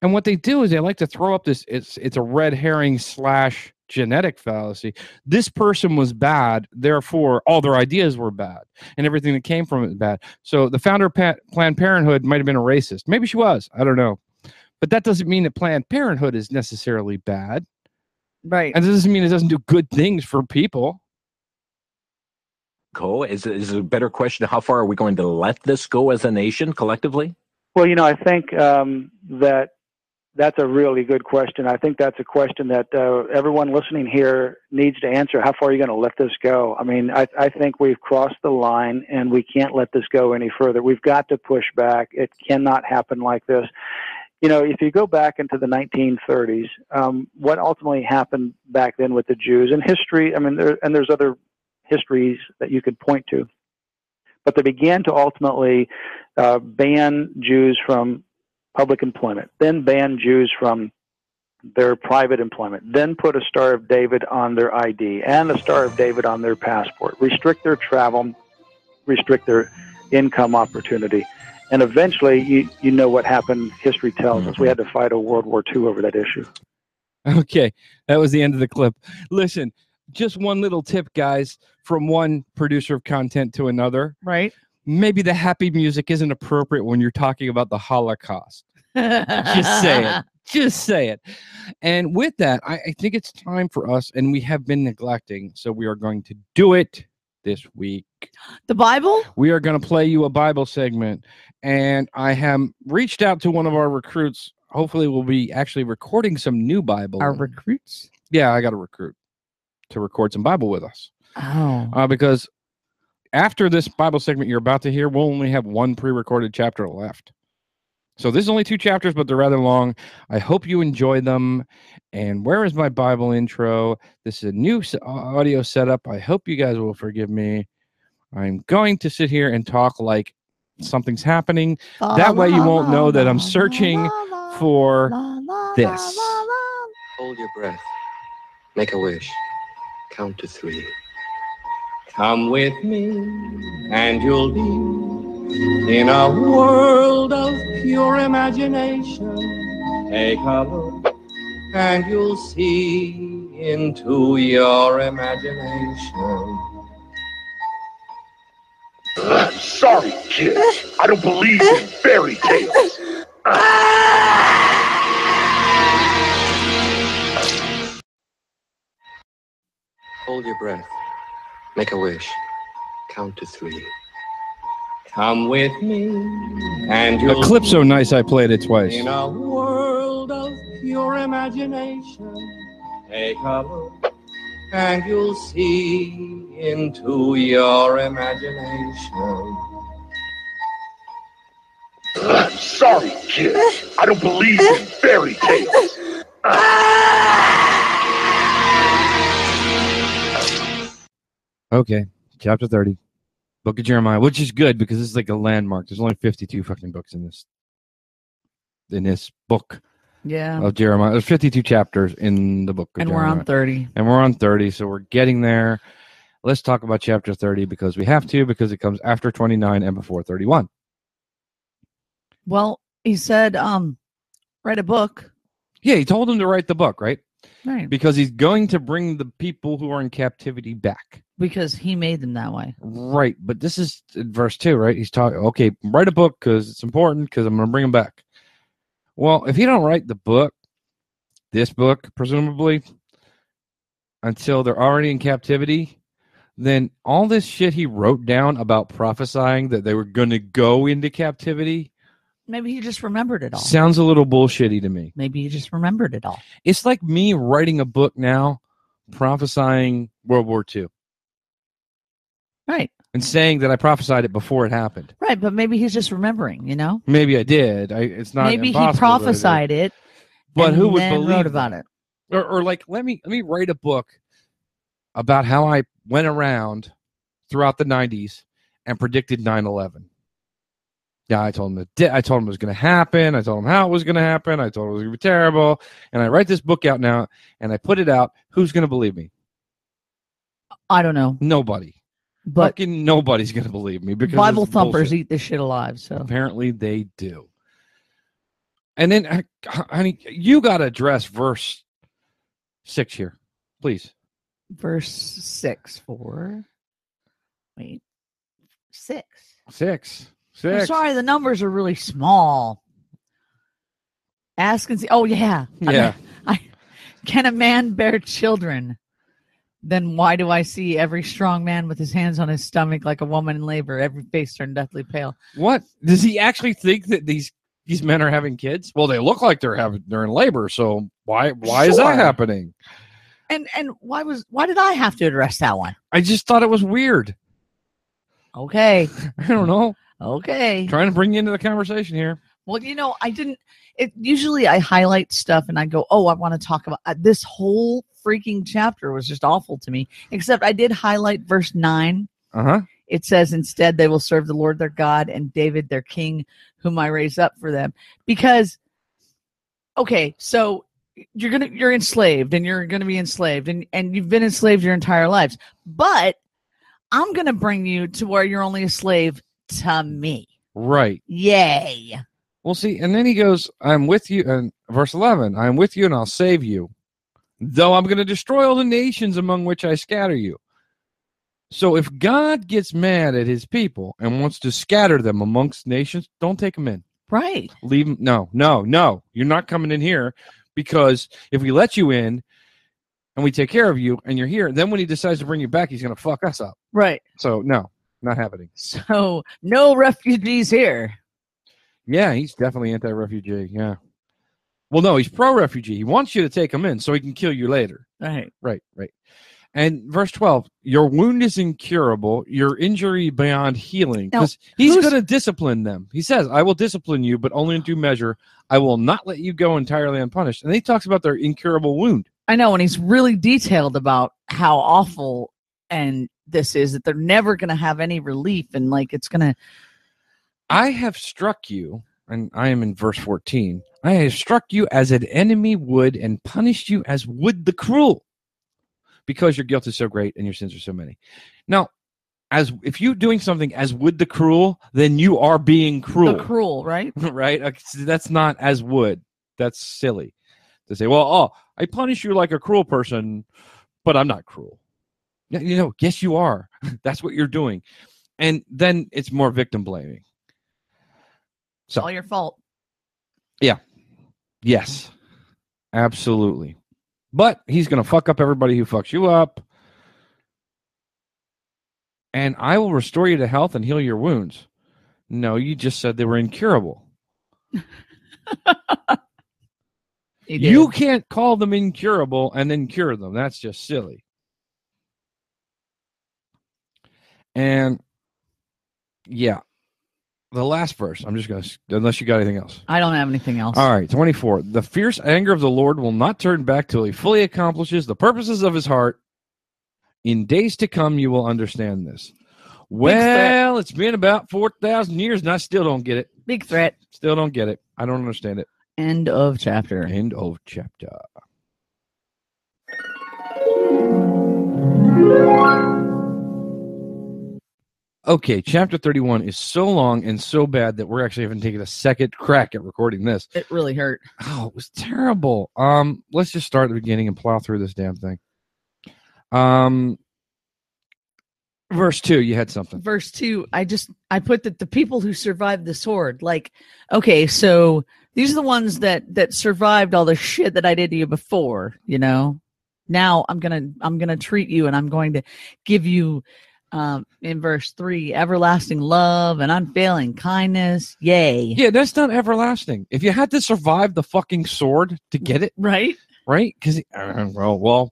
And what they do is they like to throw up this, it's a red herring / genetic fallacy. This person was bad, therefore all their ideas were bad, and everything that came from it was bad. So the founder of Planned Parenthood might have been a racist. Maybe she was. I don't know. But that doesn't mean that Planned Parenthood is necessarily bad. Right. And it doesn't mean it doesn't do good things for people. Go is a better question. How far are we going to let this go as a nation collectively? Well, I think that's a really good question. I think that's a question that everyone listening here needs to answer. How far are you going to let this go? I mean, I think we've crossed the line, and we can't let this go any further. We've got to push back. It cannot happen like this. If you go back into the 1930s, what ultimately happened back then with the Jews in history, I mean, there's other histories that you could point to, but they began to ultimately ban Jews from public employment, then ban Jews from their private employment, then put a Star of David on their ID and a Star of David on their passport, restrict their travel, restrict their income opportunity. And eventually, you know what happened. History tells us we had to fight a World War II over that issue. Okay, that was the end of the clip. Listen, just one little tip, guys, from one producer of content to another. Right. Maybe the happy music isn't appropriate when you're talking about the Holocaust. Just say it. Just say it. And with that, I think it's time for us, and we have been neglecting, so we are going to do it this week. The Bible? We are going to play you a Bible segment, and I have reached out to one of our recruits. Hopefully, we'll be actually recording some new Bible. Our recruits? Yeah, I got a recruit to record some Bible with us. Oh. Because after this Bible segment you're about to hear, we'll only have one pre-recorded chapter left. So this is only 2 chapters, but they're rather long. I hope you enjoy them. And where is my Bible intro? This is a new audio setup. I hope you guys will forgive me. I'm going to sit here and talk like something's happening. That way you won't know that I'm searching for this. Hold your breath. Make a wish. Count to 3. Come with me, and you'll be in a world of pure imagination. Take a look, and you'll see into your imagination. I'm sorry, kids. I don't believe in fairy tales. Hold your breath. Make a wish. Count to 3. Come with me, and The you'll clip's so nice I played it twice. in a world of pure imagination. Take a look, and you'll see into your imagination. I'm sorry, kids. I don't believe in fairy tales. Okay, chapter 30, Book of Jeremiah, which is good because this is like a landmark. There's only 52 fucking books in this book. Yeah. Of Jeremiah. There's 52 chapters in the book of And Jeremiah. we're on 30. And we're on 30, so we're getting there. Let's talk about chapter 30 because we have to, because it comes after 29 and before 31. Well, he said, write a book. Yeah, he told him to write the book, right? Right. Because he's going to bring the people who are in captivity back. Because he made them that way. Right, but this is verse 2, right? He's talking, okay, write a book because it's important because I'm going to bring them back. Well, if you don't write the book, this book, presumably, until they're already in captivity, then all this shit he wrote down about prophesying that they were going to go into captivity Maybe he just remembered it all. sounds a little bullshitty to me. Maybe he just remembered it all. It's like me writing a book now prophesying World War II. Right. And saying that I prophesied it before it happened. Right, but maybe he's just remembering, you know? Maybe I did. It's not Maybe he impossible that I did. prophesied it. But and who would then believe wrote that? about it? Or like let me write a book about how I went around throughout the 90s and predicted 9/11. Yeah, I told him I told him it was going to happen. I told him how it was going to happen. I told him it was going to be terrible. And I write this book out now and I put it out. Who's going to believe me? I don't know. Nobody. But fucking nobody's gonna believe me because Bible it's thumpers bullshit. eat this shit alive. So Apparently they do. And then, honey, you got to address verse 6 here, please. verse 6 for. Wait. 6. 6. I'm 6. sorry, the numbers are really small. Ask and see. Oh yeah. Yeah. Can a man bear children? Then why do I see every strong man with his hands on his stomach like a woman in labor, every face turned deathly pale? What? Does he actually think that these men are having kids? Well, they look like they're in labor, so why is that Sure. happening? And why did I have to address that one? I just thought it was weird. Okay. I don't know. Okay. Trying to bring you into the conversation here. Well, I didn't. Usually I highlight stuff and I go, oh, I want to talk about this whole freaking chapter was just awful to me. Except I did highlight verse 9. Uh-huh. It says, instead, they will serve the Lord their God and David their king, whom I raise up for them. Because, okay, so you're enslaved and you're gonna be enslaved and you've been enslaved your entire lives. But I'm gonna bring you to where you're only a slave to me. Right. Yay. Well, see, and then he goes, I'm with you, and verse 11, I'm with you and I'll save you, though I'm going to destroy all the nations among which I scatter you. So if God gets mad at his people and wants to scatter them amongst nations, don't take them in. Right. Leave them. No. You're not coming in here, because if we let you in and we take care of you and you're here, then when he decides to bring you back, he's going to fuck us up. Right. So no, not happening. So no refugees here. Yeah, he's definitely anti-refugee. Yeah. Well, no, he's pro-refugee. He wants you to take him in so he can kill you later. Right. Right. And verse 12, your wound is incurable, your injury beyond healing. Because he's going to discipline them. He says, I will discipline you, but only in due measure. I will not let you go entirely unpunished. And then he talks about their incurable wound. I know, and he's really detailed about how awful and this is, that they're never going to have any relief, and like it's going to. I have struck you, and I am in verse 14. I have struck you as an enemy would and punished you as would the cruel, because your guilt is so great and your sins are so many. Now, if you're doing something as would the cruel, then you are being cruel. The cruel, right? Right? That's not as would. That's silly to say, well, I punish you like a cruel person, but I'm not cruel. Yes, you are. That's what you're doing. And then it's more victim blaming. It's all your fault. Yeah. Yes. Absolutely. But he's going to fuck up everybody who fucks you up. And I will restore you to health and heal your wounds. No, you just said they were incurable. You can't call them incurable and then cure them. That's just silly. And yeah. The last verse, I'm just going to, unless you got anything else. I don't have anything else. All right, 24. The fierce anger of the Lord will not turn back till he fully accomplishes the purposes of his heart. In days to come, you will understand this. Well, it's been about 4,000 years, and I still don't get it. Big threat. Still don't get it. I don't understand it. End of chapter. End of chapter. Okay, chapter 31 is so long and so bad that we're actually having taken a second crack at recording this. It really hurt. Oh, it was terrible. Let's just start at the beginning and plow through this damn thing. Verse 2, you had something. Verse 2, I put that the people who survived the sword, like, okay, so these are the ones that survived all the shit that I did to you before, Now I'm gonna treat you, and I'm going to give you in verse 3, everlasting love and unfailing kindness. Yay. Yeah, that's not everlasting. If you had to survive the fucking sword to get it, right? Because well,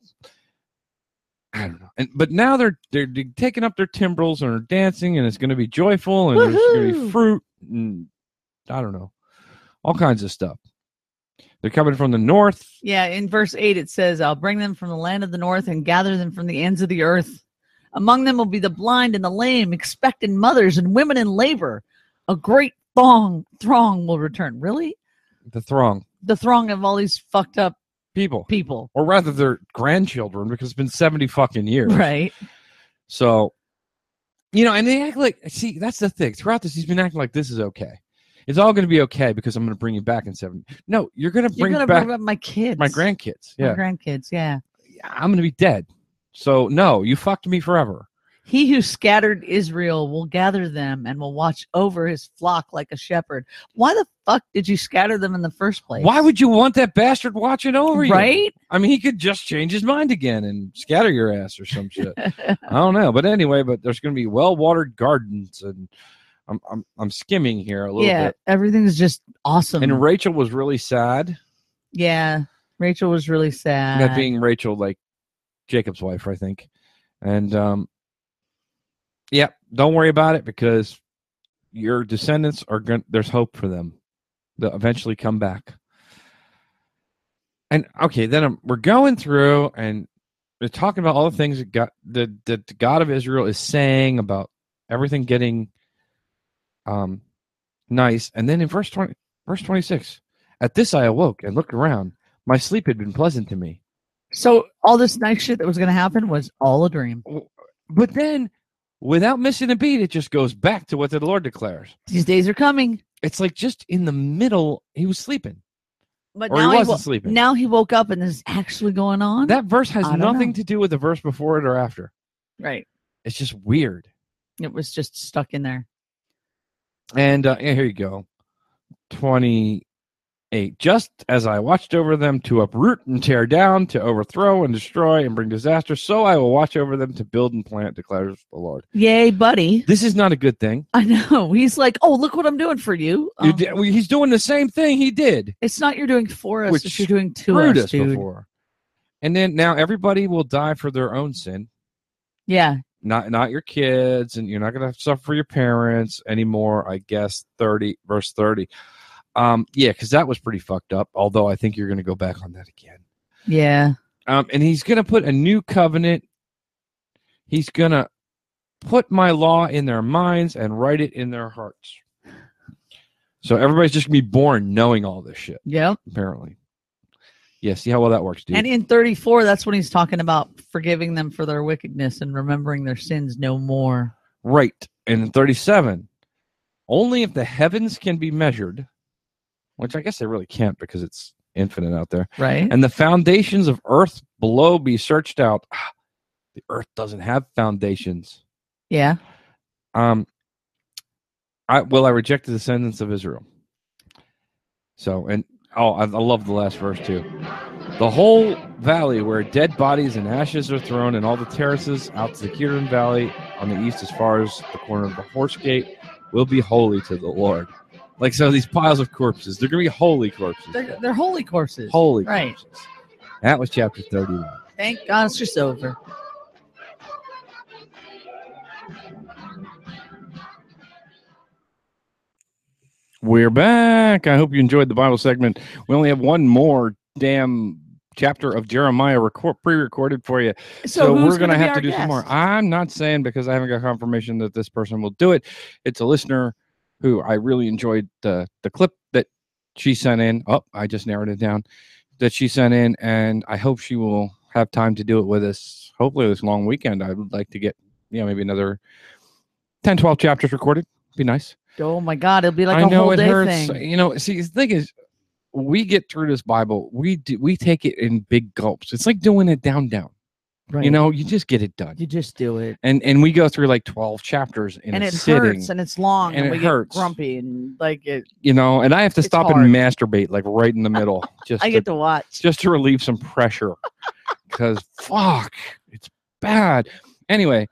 I don't know. But now they're taking up their timbrels and are dancing, and it's going to be joyful, and there's going to be fruit, and I don't know, all kinds of stuff. They're coming from the north. Yeah, in verse 8 it says, I'll bring them from the land of the north and gather them from the ends of the earth. Among them will be the blind and the lame, expectant mothers and women in labor. A great throng will return. Really? The throng. The throng of all these fucked up people. People. Or rather their grandchildren, because it's been 70 fucking years. Right. So, and they act like, see, that's the thing. Throughout this, he's been acting like this is okay. It's all going to be okay because I'm going to bring you back in 7. No, you're going to bring back my kids, my grandkids. Yeah, my grandkids. Yeah, I'm going to be dead. So no, you fucked me forever. He who scattered Israel will gather them and will watch over his flock like a shepherd. Why the fuck did you scatter them in the first place? Why would you want that bastard watching over you? Right? I mean, he could just change his mind again and scatter your ass or some shit. I don't know, but anyway, there's going to be well-watered gardens, and I'm skimming here a little bit. Everything's just awesome. And Rachel was really sad. Yeah, Rachel was really sad. That being Rachel, like Jacob's wife, I think, and yeah, don't worry about it because your descendants are going. There's hope for them. They'll eventually come back. And okay, then we're going through and we're talking about all the things that the God of Israel is saying about everything getting nice. And then in verse 26, at this I awoke and looked around. My sleep had been pleasant to me. So all this nice shit that was going to happen was all a dream. But then, without missing a beat, it just goes back to what the Lord declares. These days are coming. It's like just in the middle, he was sleeping. But or now he wasn't sleeping. Now he woke up and this is actually going on. That verse has nothing to do with the verse before it or after. Right. It's just weird. It was just stuck in there. And here you go. 28. Just as I watched over them to uproot and tear down, to overthrow and destroy and bring disaster, so I will watch over them to build and plant, declares the Lord. Yay, buddy. This is not a good thing. I know. He's like, oh, look what I'm doing for you. He's doing the same thing he did. It's not you're doing for us, Which it's you're doing to us, dude. Before. And then now everybody will die for their own sin. Yeah. Not your kids, and you're not going to suffer for your parents anymore, I guess. Verse 30. Yeah, because that was pretty fucked up, although I think you're going to go back on that again. Yeah. And he's going to put a new covenant. He's going to put my law in their minds and write it in their hearts. So everybody's just going to be born knowing all this shit. Yeah. Apparently. Yeah, see how well that works, dude. And in 34, that's when he's talking about forgiving them for their wickedness and remembering their sins no more. Right. And in 37, only if the heavens can be measured, which I guess they really can't because it's infinite out there. Right. And the foundations of earth below be searched out. The earth doesn't have foundations. Yeah. I reject the descendants of Israel. So, and I love the last verse too. The whole valley where dead bodies and ashes are thrown, and all the terraces out to the Kidron Valley on the east as far as the corner of the Horse Gate will be holy to the Lord. Like, so these piles of corpses, they're going to be holy corpses. They're holy corpses. Holy right. corpses. That was chapter 31. Thank God it's just over. We're back. I hope you enjoyed the Bible segment. We only have one more damn chapter of Jeremiah pre-recorded for you. So we're going to have to do some more. I'm not saying because I haven't got confirmation that this person will do it. It's a listener who I really enjoyed the clip that she sent in. Oh, I just narrowed it down. That she sent in, and I hope she will have time to do it with us. Hopefully this long weekend. I would like to get, maybe another 10, 12 chapters recorded. Be nice. Oh my God, it'll be like a whole day thing. See, the thing is, we get through this Bible. We take it in big gulps. It's like doing it down. Right. You just get it done. You just do it. And we go through like 12 chapters in a sitting. And it hurts and it's long and we hurts. get grumpy and like it. And I have to stop and masturbate like right in the middle. I get to watch. Just to relieve some pressure. Because fuck, it's bad. Anyway,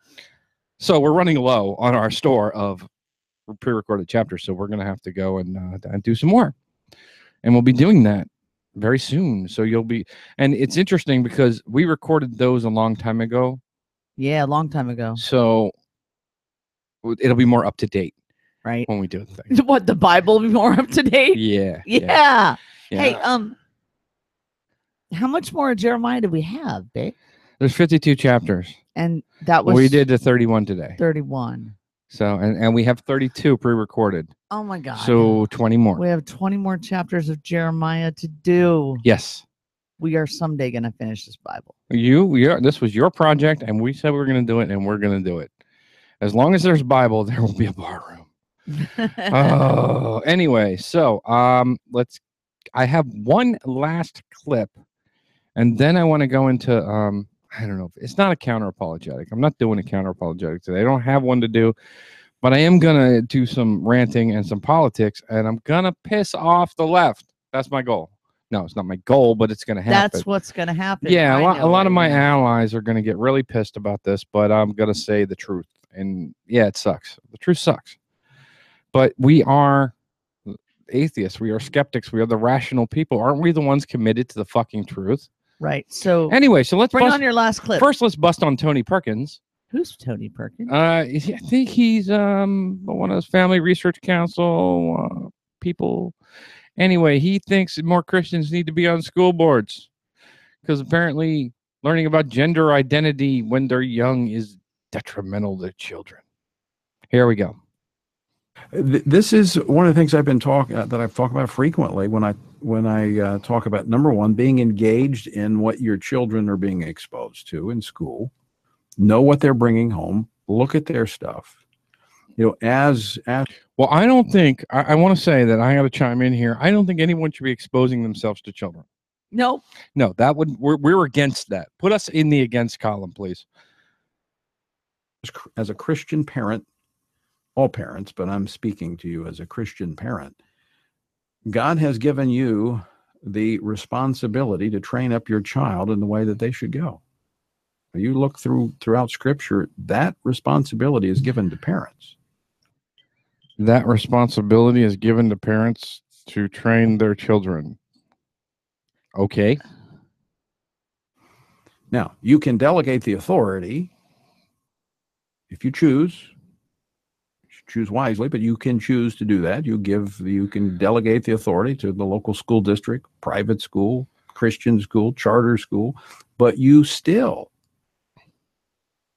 so we're running low on our store of pre-recorded chapters. So we're going to have to go and do some more. And we'll be doing that very soon. So and it's interesting because we recorded those a long time ago. Yeah, a long time ago. So it'll be more up to date. Right. When we do the thing. What, the Bible will be more up to date? Yeah. Hey, how much more of Jeremiah do we have, babe? There's 52 chapters. And that was... We did the 31 today. 31. So, and we have 32 pre-recorded. Oh my God. So 20 more. We have 20 more chapters of Jeremiah to do. Yes. we are someday going to finish this Bible. This was your project, and we said we were going to do it, and we're going to do it. As long as there's Bible, there will be a bar room. Oh, anyway, so I have one last clip, and then I want to go into I don't know. It's not a counter apologetic. I'm not doing a counter apologetic today. I don't have one to do, but I am gonna do some ranting and some politics, and I'm gonna piss off the left. That's my goal. No, it's not my goal, but it's gonna happen. That's what's gonna happen. Yeah, a lot of my allies are gonna get really pissed about this, but I'm gonna say the truth. And yeah, it sucks. The truth sucks. But we are atheists. We are skeptics. We are the rational people. Aren't we the ones committed to the fucking truth? Right. So anyway, so let's bring on your last clip. First, let's bust on Tony Perkins. Who's Tony Perkins? I think he's one of those Family Research Council people. Anyway, he thinks more Christians need to be on school boards because apparently learning about gender identity when they're young is detrimental to children. Here we go. This is one of the things I've been talked about frequently when I talk about, number one, being engaged in what your children are being exposed to in school. Know what they're bringing home. Look at their stuff. As well, I don't think I want to say that I got to chime in here. I don't think anyone should be exposing themselves to children. No, that would we're against that. Put us in the against column, please. As a Christian parent, all parents, but I'm speaking to you as a Christian parent, God has given you the responsibility to train up your child in the way that they should go. You look throughout Scripture, that responsibility is given to parents. That responsibility is given to parents to train their children. Okay. Now, you can delegate the authority if you choose. Choose wisely, but you can choose to do that. You can delegate the authority to the local school district, private school, Christian school, charter school, but you still,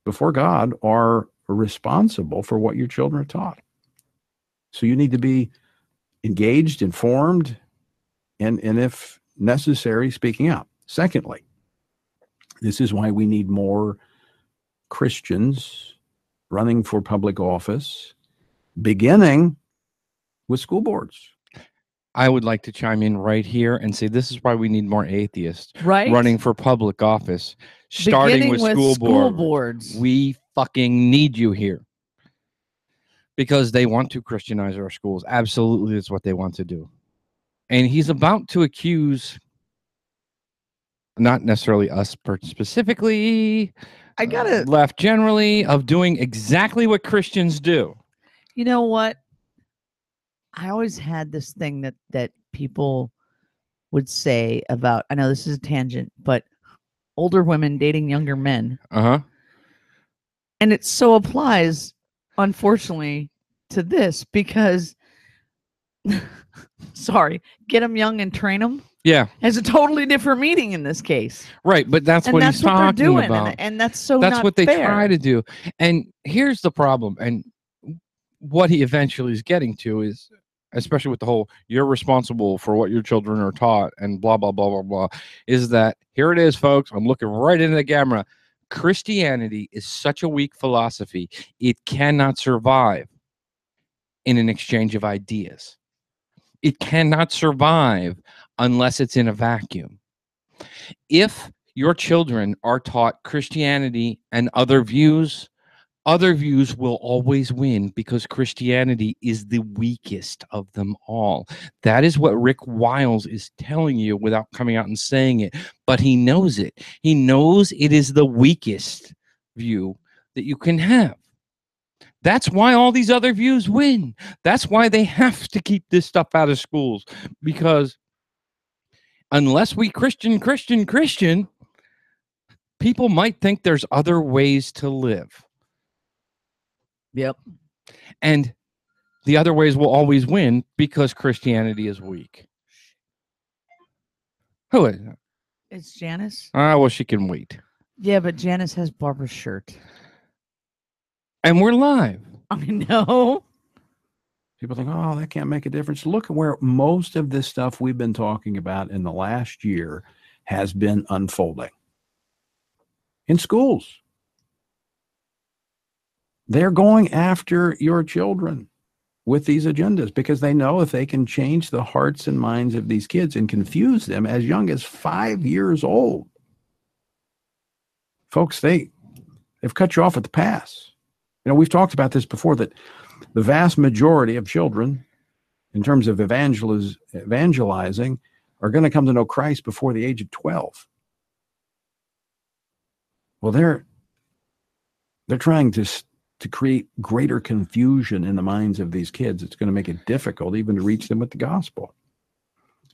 before God, are responsible for what your children are taught. So you need to be engaged, informed, and if necessary, speaking out. Secondly, this is why we need more Christians running for public office, beginning with school boards. I would like to chime in right here and say this is why we need more atheists running for public office, starting with school boards. We fucking need you here because they want to Christianize our schools. Absolutely, that's what they want to do. And he's about to accuse, not necessarily us specifically, left generally, of doing exactly what Christians do. You know what? I always had this thing that people would say about, I know this is a tangent, but older women dating younger men. Uh-huh. And it so applies, unfortunately, to this because, sorry, get them young and train them. Yeah. Has a totally different meaning in this case. Right, but that's what he's talking about. And that's so that's not what they fair. try to do. And here's the problem. And what he eventually is getting to is, especially with the whole you're responsible for what your children are taught and blah, blah, blah, blah, blah, is that here it is, folks. I'm looking right into the camera. Christianity is such a weak philosophy. It cannot survive in an exchange of ideas. It cannot survive unless it's in a vacuum. If your children are taught Christianity and other views will always win because Christianity is the weakest of them all. That is what Rick Wiles is telling you without coming out and saying it, but he knows it. He knows it is the weakest view that you can have. That's why all these other views win. That's why they have to keep this stuff out of schools, because unless we Christian, people might think there's other ways to live. Yep. And the other ways will always win because Christianity is weak. Who is it? It's Janice. Well, she can wait. Yeah, but Janice has Barbara's shirt. And we're live. I know. People think, oh, that can't make a difference. Look at where most of this stuff we've been talking about in the last year has been unfolding in schools. They're going after your children with these agendas because they know if they can change the hearts and minds of these kids and confuse them as young as 5 years old, folks, they've cut you off at the pass. You know, we've talked about this before, that the vast majority of children, in terms of evangelizing, are going to come to know Christ before the age of 12. Well, they're trying to create greater confusion in the minds of these kids. It's going to make it difficult even to reach them with the gospel.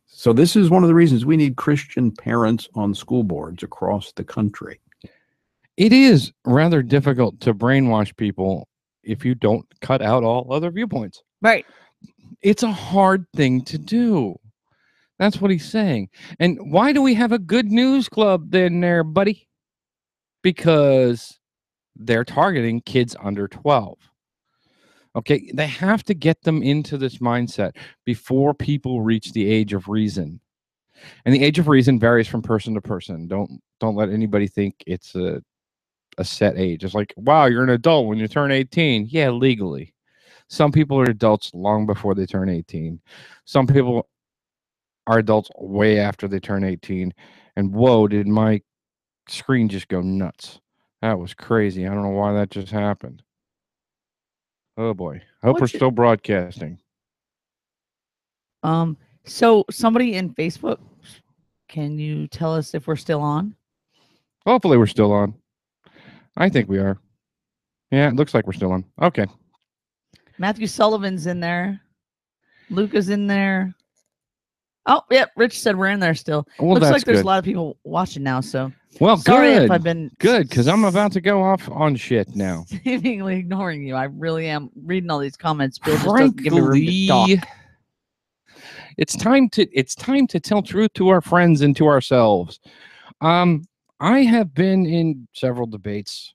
So this is one of the reasons we need Christian parents on school boards across the country. It is rather difficult to brainwash people if you don't cut out all other viewpoints. Right. It's a hard thing to do. That's what he's saying. And why do we have a good news club then there, buddy? Because they're targeting kids under 12. Okay, they have to get them into this mindset before people reach the age of reason. And the age of reason varies from person to person. Don't let anybody think it's a set age. It's like, wow, you're an adult when you turn 18. Yeah, legally. Some people are adults long before they turn 18. Some people are adults way after they turn 18. And whoa, did my screen just go nuts? That was crazy. I don't know why that just happened. Oh boy. I hope we're still broadcasting. So somebody in Facebook, can you tell us if we're still on? Hopefully we're still on. I think we are. Yeah, it looks like we're still on. Okay. Matthew Sullivan's in there. Luca's in there. Oh, yep. Rich said we're in there still. Well, looks that's like there's good. a lot of people watching now. So, Well, sorry good. if I've been good, because I'm about to go off on shit now. seemingly ignoring you. I really am reading all these comments. Bill just doesn't give me room to talk. Frankly, it's time to tell truth to our friends and to ourselves. I have been in several debates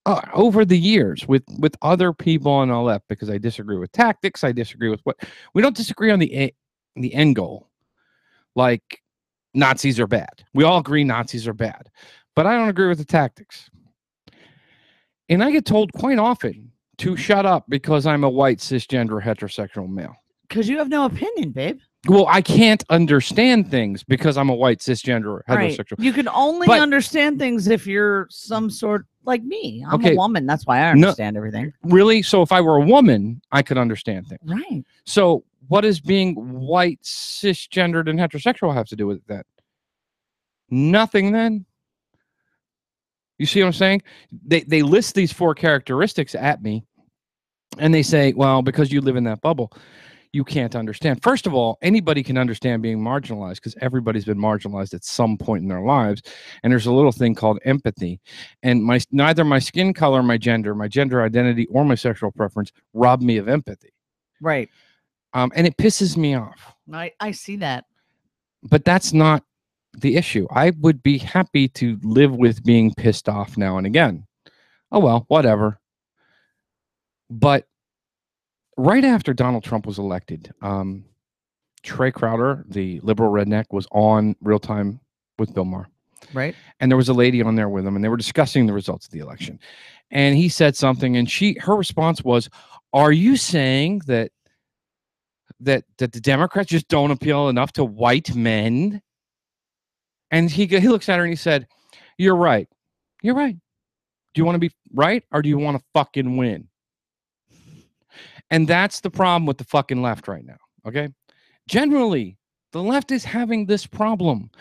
over the years with other people on the left because I disagree with tactics. I disagree with what we don't disagree on the end goal. Like Nazis are bad. We all agree Nazis are bad, but I don't agree with the tactics. And I get told quite often to shut up because I'm a white cisgender heterosexual male. Because you have no opinion, babe. Well, I can't understand things because I'm a white cisgender heterosexual. Right. You can only understand things if you're some sort like me. I'm a woman. That's why I understand everything. Really? So if I were a woman, I could understand things. Right. So what does being white, cisgendered, and heterosexual have to do with that? Nothing then. You see what I'm saying? They list these 4 characteristics at me, and they say, well, because you live in that bubble, you can't understand. First of all, anybody can understand being marginalized because everybody's been marginalized at some point in their lives. And there's a little thing called empathy. And neither my skin color, my gender identity, or my sexual preference rob me of empathy. Right. And it pisses me off. I see that. But that's not the issue. I would be happy to live with being pissed off now and again. Oh, well, whatever. But right after Donald Trump was elected, Trey Crowder, the liberal redneck, was on Real Time with Bill Maher. Right. And there was a lady on there with him, and they were discussing the results of the election. And he said something, and her response was, are you saying that the Democrats just don't appeal enough to white men? And he looks at her and he said, you're right. You're right. Do you want to be right, or do you want to fucking win? And that's the problem with the fucking left right now, okay? Generally, the left is having this problem.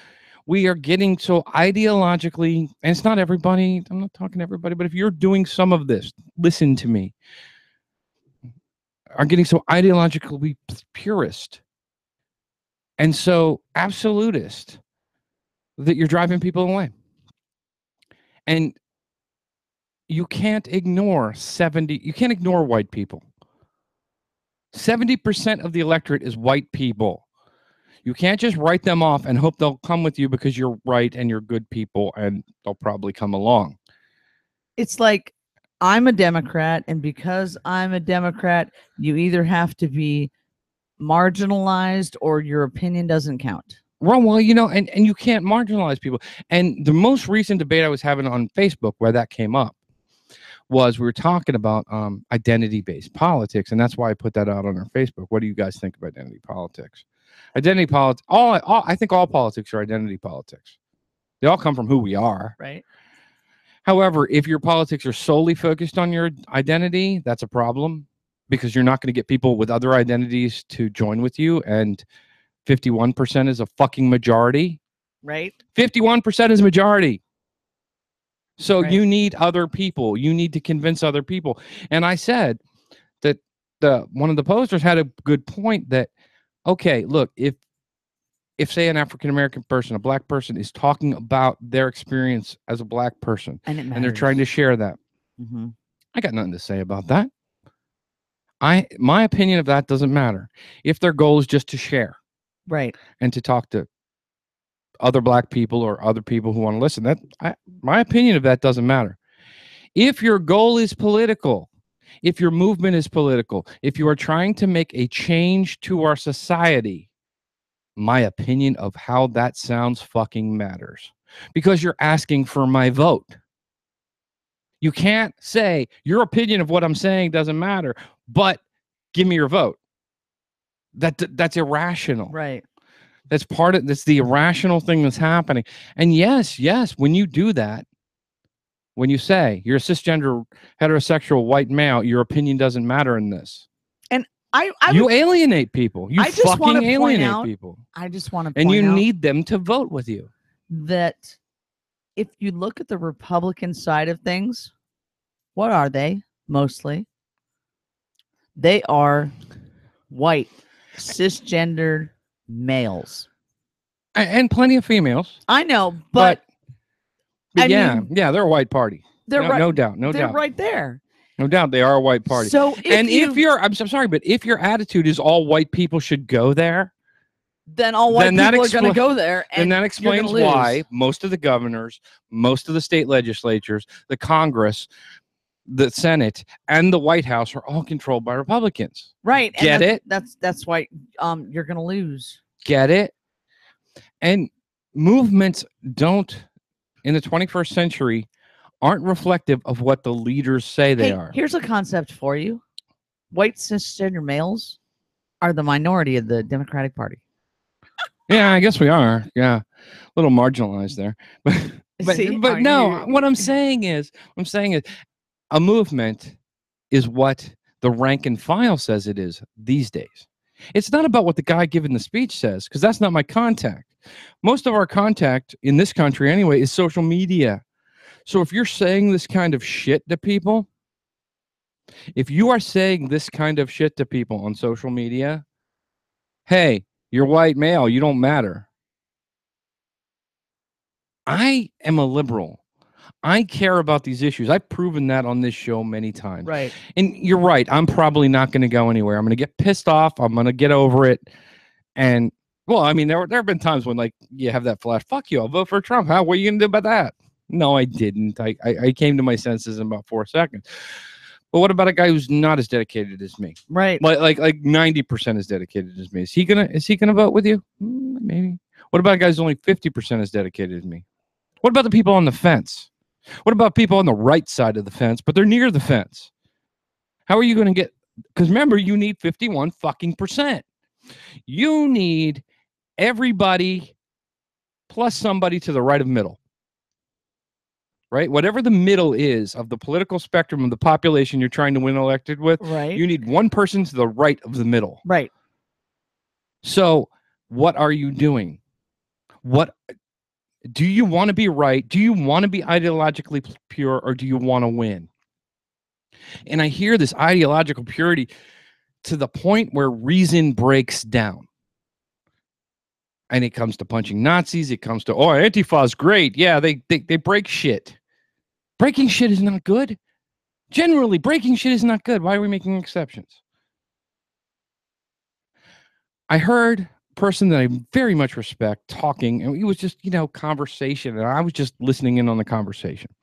We are getting so ideologically, and it's not everybody, I'm not talking to everybody, but if you're doing some of this, listen to me, are getting so ideologically purist and so absolutist that you're driving people away. And you can't ignore white people. 70% of the electorate is white people. You can't just write them off and hope they'll come with you because you're right and you're good people and they'll probably come along. It's like, I'm a Democrat, and because I'm a Democrat, you either have to be marginalized or your opinion doesn't count. Well, you know, and you can't marginalize people. And the most recent debate I was having on Facebook where that came up was we were talking about identity-based politics, and that's why I put that out on our Facebook. What do you guys think of identity politics? Identity politics, I think all politics are identity politics. They all come from who we are. Right. However, if your politics are solely focused on your identity, that's a problem because you're not going to get people with other identities to join with you, and 51% is a fucking majority. Right. 51% is majority. So Right. you need other people. You need to convince other people. And I said that one of the posters had a good point that, okay, look, if say an African-American person, a black person is talking about their experience as a black person And they're trying to share that, I got nothing to say about that. My opinion of that doesn't matter. If their goal is just to share. Right. And to talk to other black people or other people who want to listen. My opinion of that doesn't matter. If your goal is political, if your movement is political, if you are trying to make a change to our society, my opinion of how that sounds fucking matters because you're asking for my vote. You can't say your opinion of what I'm saying doesn't matter, but give me your vote. That's irrational. Right. That's the irrational thing that's happening. And yes, when you do that, when you say you're a cisgender, heterosexual, white male, your opinion doesn't matter in this. And you alienate people. You fucking alienate people. I just want to point and you out need them to vote with you. that if you look at the Republican side of things, what are they mostly? They are white, cisgendered males. And plenty of females. I know, but I mean, they're a white party. They're right, no doubt. they're right there. No doubt they are a white party. So if you're I'm sorry, but if your attitude is all white people should go there, then all white people are going to go there. And that explains why most of the governors, most of the state legislatures, the Congress, the Senate, and the White House are all controlled by Republicans. Right. Get it? That's why you're going to lose. Get it? And movements don't, in the 21st century, aren't reflective of what the leaders say they are. Here's a concept for you. White cisgender males are the minority of the Democratic Party. Yeah, I guess we are. Yeah. A little marginalized there. But no, what I'm saying is a movement is what the rank and file says it is these days. It's not about what the guy giving the speech says, because that's not my contact. Most of our contact in this country anyway is social media. So if you're saying this kind of shit to people, if you are saying this kind of shit to people on social media, hey, you're white male, you don't matter. I am a liberal. I care about these issues. I've proven that on this show many times. Right. And you're right. I'm probably not going to go anywhere. I'm going to get pissed off. I'm going to get over it. And, well, I mean, there have been times when, like, you have that flash. Fuck you. I'll vote for Trump. What are you going to do about that? No, I didn't. I came to my senses in about 4 seconds. But what about a guy who's not as dedicated as me? Right. Like 90% as dedicated as me. Is he gonna vote with you? Maybe. What about a guy who's only 50% as dedicated as me? What about the people on the fence? What about people on the right side of the fence, but they're near the fence? How are you going to get? Because remember, you need 51 fucking %. You need everybody plus somebody to the right of middle. Right? Whatever the middle is of the political spectrum of the population you're trying to win elected with, right, you need one person to the right of the middle. Right. So what are you doing? What do you want to be right? Do you want to be ideologically pure, or do you want to win? And I hear this ideological purity to the point where reason breaks down. And it comes to punching Nazis. It comes to, Antifa's great. Yeah, they break shit. Breaking shit is not good. Generally, breaking shit is not good. Why are we making exceptions? I heard a person that I very much respect talking, and it was just, conversation, and I was just listening in on the conversation.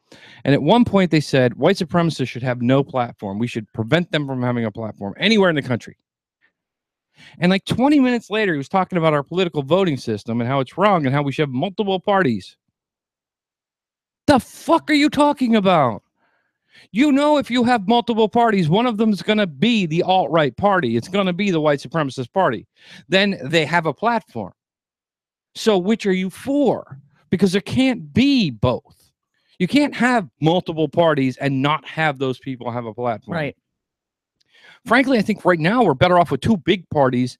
And at one point they said white supremacists should have no platform. We should prevent them from having a platform anywhere in the country. And like 20 minutes later, he was talking about our political voting system and how it's wrong and how we should have multiple parties. The fuck are you talking about? You know, if you have multiple parties, one of them is going to be the alt-right party. It's going to be the white supremacist party. Then they have a platform. So which are you for? Because there can't be both. You can't have multiple parties and not have those people have a platform. Right. Frankly, I think right now we're better off with two big parties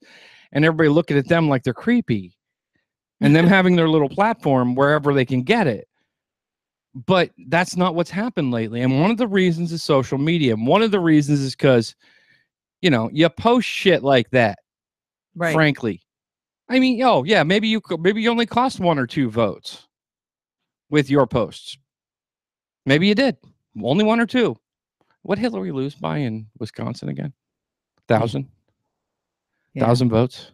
and everybody looking at them like they're creepy and them having their little platform wherever they can get it. But that's not what's happened lately. And one of the reasons is social media. And one of the reasons is because, you know, you post shit like that. Right. Frankly. I mean, oh yeah, maybe you only cost 1 or 2 votes with your posts. Maybe you did. Only 1 or 2. What did Hillary lose by in Wisconsin again? 1,000? Yeah. 1,000 votes?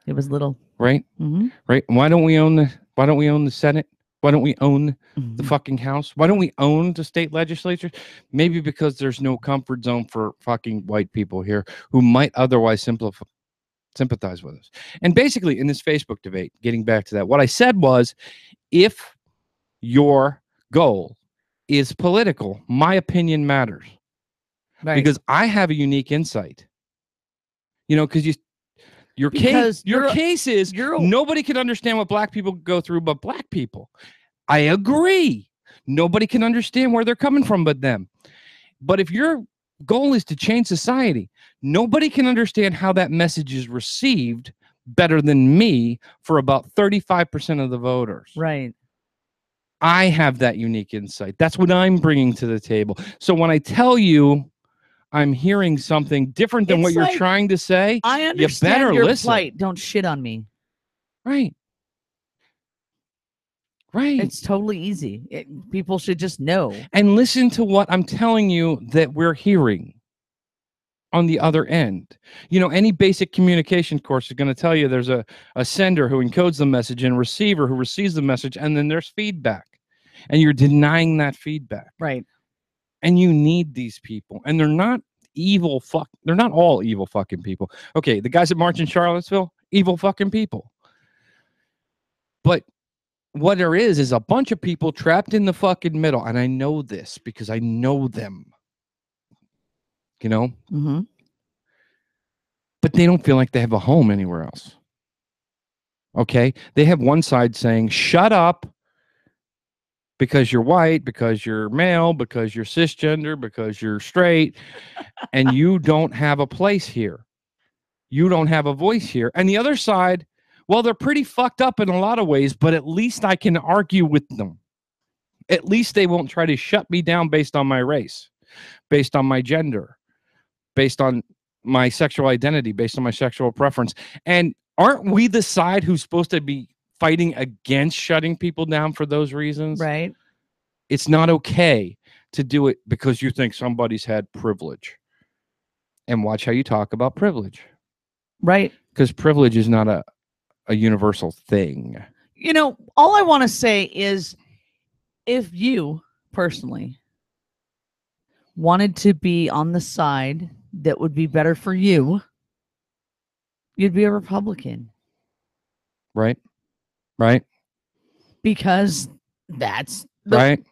It was little. Right? Mm-hmm. Right. Why don't we own the Senate? Why don't we own the fucking House? Why don't we own the state legislature? Maybe because there's no comfort zone for fucking white people here who might otherwise sympathize with us. And basically, in this Facebook debate, getting back to that, what I said was, if your goal is political, my opinion matters. Right. Because I have a unique insight. You know, because your case is nobody can understand what black people go through but black people. I agree. Nobody can understand where they're coming from but them. But if your goal is to change society, nobody can understand how that message is received better than me for about 35% of the voters. Right. I have that unique insight. That's what I'm bringing to the table. So when I tell you I'm hearing something different than It's what you're like, trying to say, I you understand better your listen. plight. Don't shit on me. Right. Right. It's totally easy. People should just know. And listen to what I'm telling you that we're hearing on the other end. You know, any basic communication course is going to tell you there's a sender who encodes the message and a receiver who receives the message, and then there's feedback. And you're denying that feedback. Right. And you need these people. And they're not evil they're not all evil fucking people. Okay, the guys that march in Charlottesville, evil fucking people. But what there is a bunch of people trapped in the fucking middle. And I know this because I know them. You know? Mm-hmm. But they don't feel like they have a home anywhere else. Okay? They have one side saying, shut up because you're white, because you're male, because you're cisgender, because you're straight, and you don't have a place here. You don't have a voice here. And the other side, well, they're pretty fucked up in a lot of ways, but at least I can argue with them. At least they won't try to shut me down based on my race, based on my gender, based on my sexual identity, based on my sexual preference. And aren't we the side who's supposed to be fighting against shutting people down for those reasons? Right. It's not okay to do it because you think somebody's had privilege. And watch how you talk about privilege. Right. Because privilege is not a universal thing. You know, all I want to say is, if you personally wanted to be on the side that would be better for you, you'd be a Republican. Right. Right. Because that's right.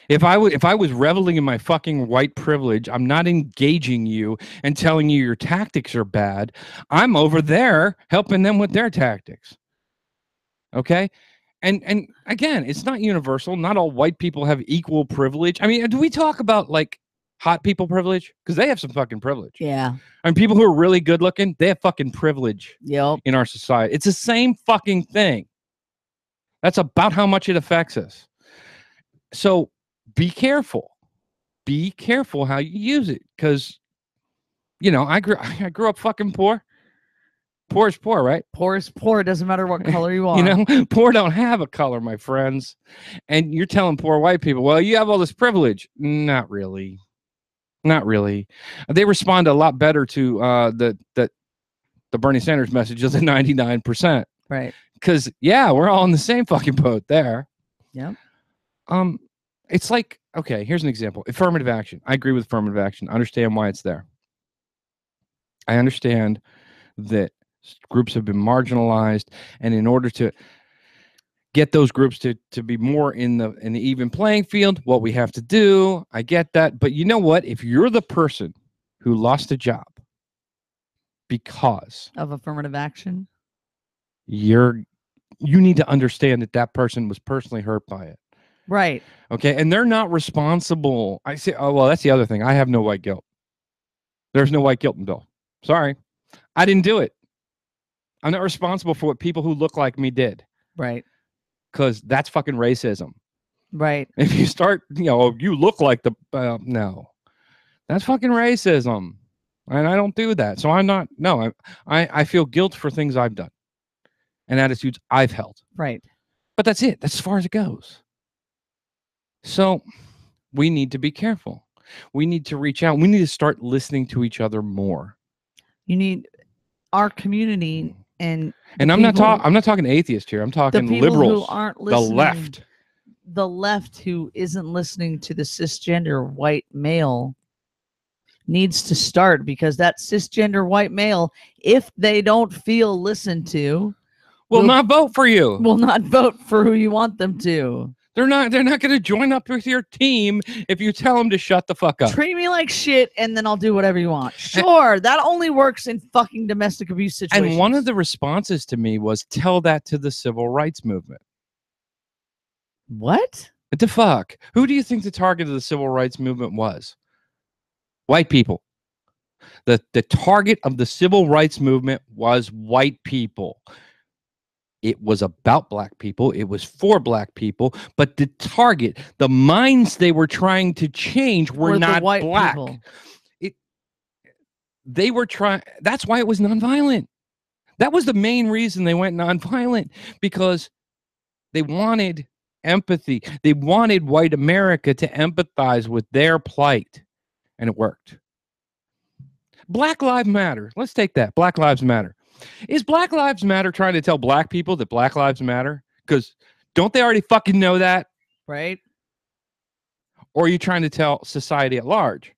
If I was reveling in my fucking white privilege, I'm not engaging you and telling you your tactics are bad. I'm over there helping them with their tactics. Okay? And again, it's not universal. Not all white people have equal privilege. I mean, do we talk about like hot people privilege? Because they have some fucking privilege. Yeah. I mean, people who are really good looking, they have fucking privilege. Yep. In our society. It's the same fucking thing. That's about how much it affects us. So be careful. Be careful how you use it. Because, you know, I grew up fucking poor. Poor is poor, right? Poor is poor. It doesn't matter what color you are. You know, poor don't have a color, my friends. And you're telling poor white people, well, you have all this privilege. Not really. Not really. They respond a lot better to the Bernie Sanders messages than 99%. Right. Because, yeah, we're all in the same fucking boat there. Yeah. It's like, okay, here's an example. Affirmative action. I agree with affirmative action. I understand why it's there. I understand that groups have been marginalized, and in order to get those groups to be more in the even playing field, what we have to do, I get that. But you know what? If you're the person who lost a job because of affirmative action, you need to understand that that person was personally hurt by it. Right. Okay. And they're not responsible. I say, oh, well, that's the other thing. I have no white guilt. There's no white guilt in Bill. Sorry. I didn't do it. I'm not responsible for what people who look like me did. Right. Because that's fucking racism. Right. If you start, you look like the, no, that's fucking racism. And I don't do that. So I'm not, no, I feel guilt for things I've done and attitudes I've held. Right. But that's it. That's as far as it goes. So we need to be careful. We need to reach out. We need to start listening to each other more. You need our community and I'm not talking atheist here. I'm talking the people liberals. Who aren't the listening, left. The left who isn't listening to the cisgender white male needs to start, because that cisgender white male, if they don't feel listened to, will not vote for you. Will not vote for who you want them to. They're not going to join up with your team if you tell them to shut the fuck up. Treat me like shit, and then I'll do whatever you want. Sure, that only works in fucking domestic abuse situations. And one of the responses to me was, tell that to the civil rights movement. What? What the fuck? Who do you think the target of the civil rights movement was? White people. The target of the civil rights movement was white people. It was about black people. It was for black people. But the target, the minds they were trying to change were not white black. People. They were trying. That's why it was nonviolent. That was the main reason they went nonviolent, because they wanted empathy. They wanted white America to empathize with their plight. And it worked. Black Lives Matter. Let's take that. Black Lives Matter. Is Black Lives Matter trying to tell black people that Black Lives Matter? Because don't they already fucking know that? Right. Or are you trying to tell society at large?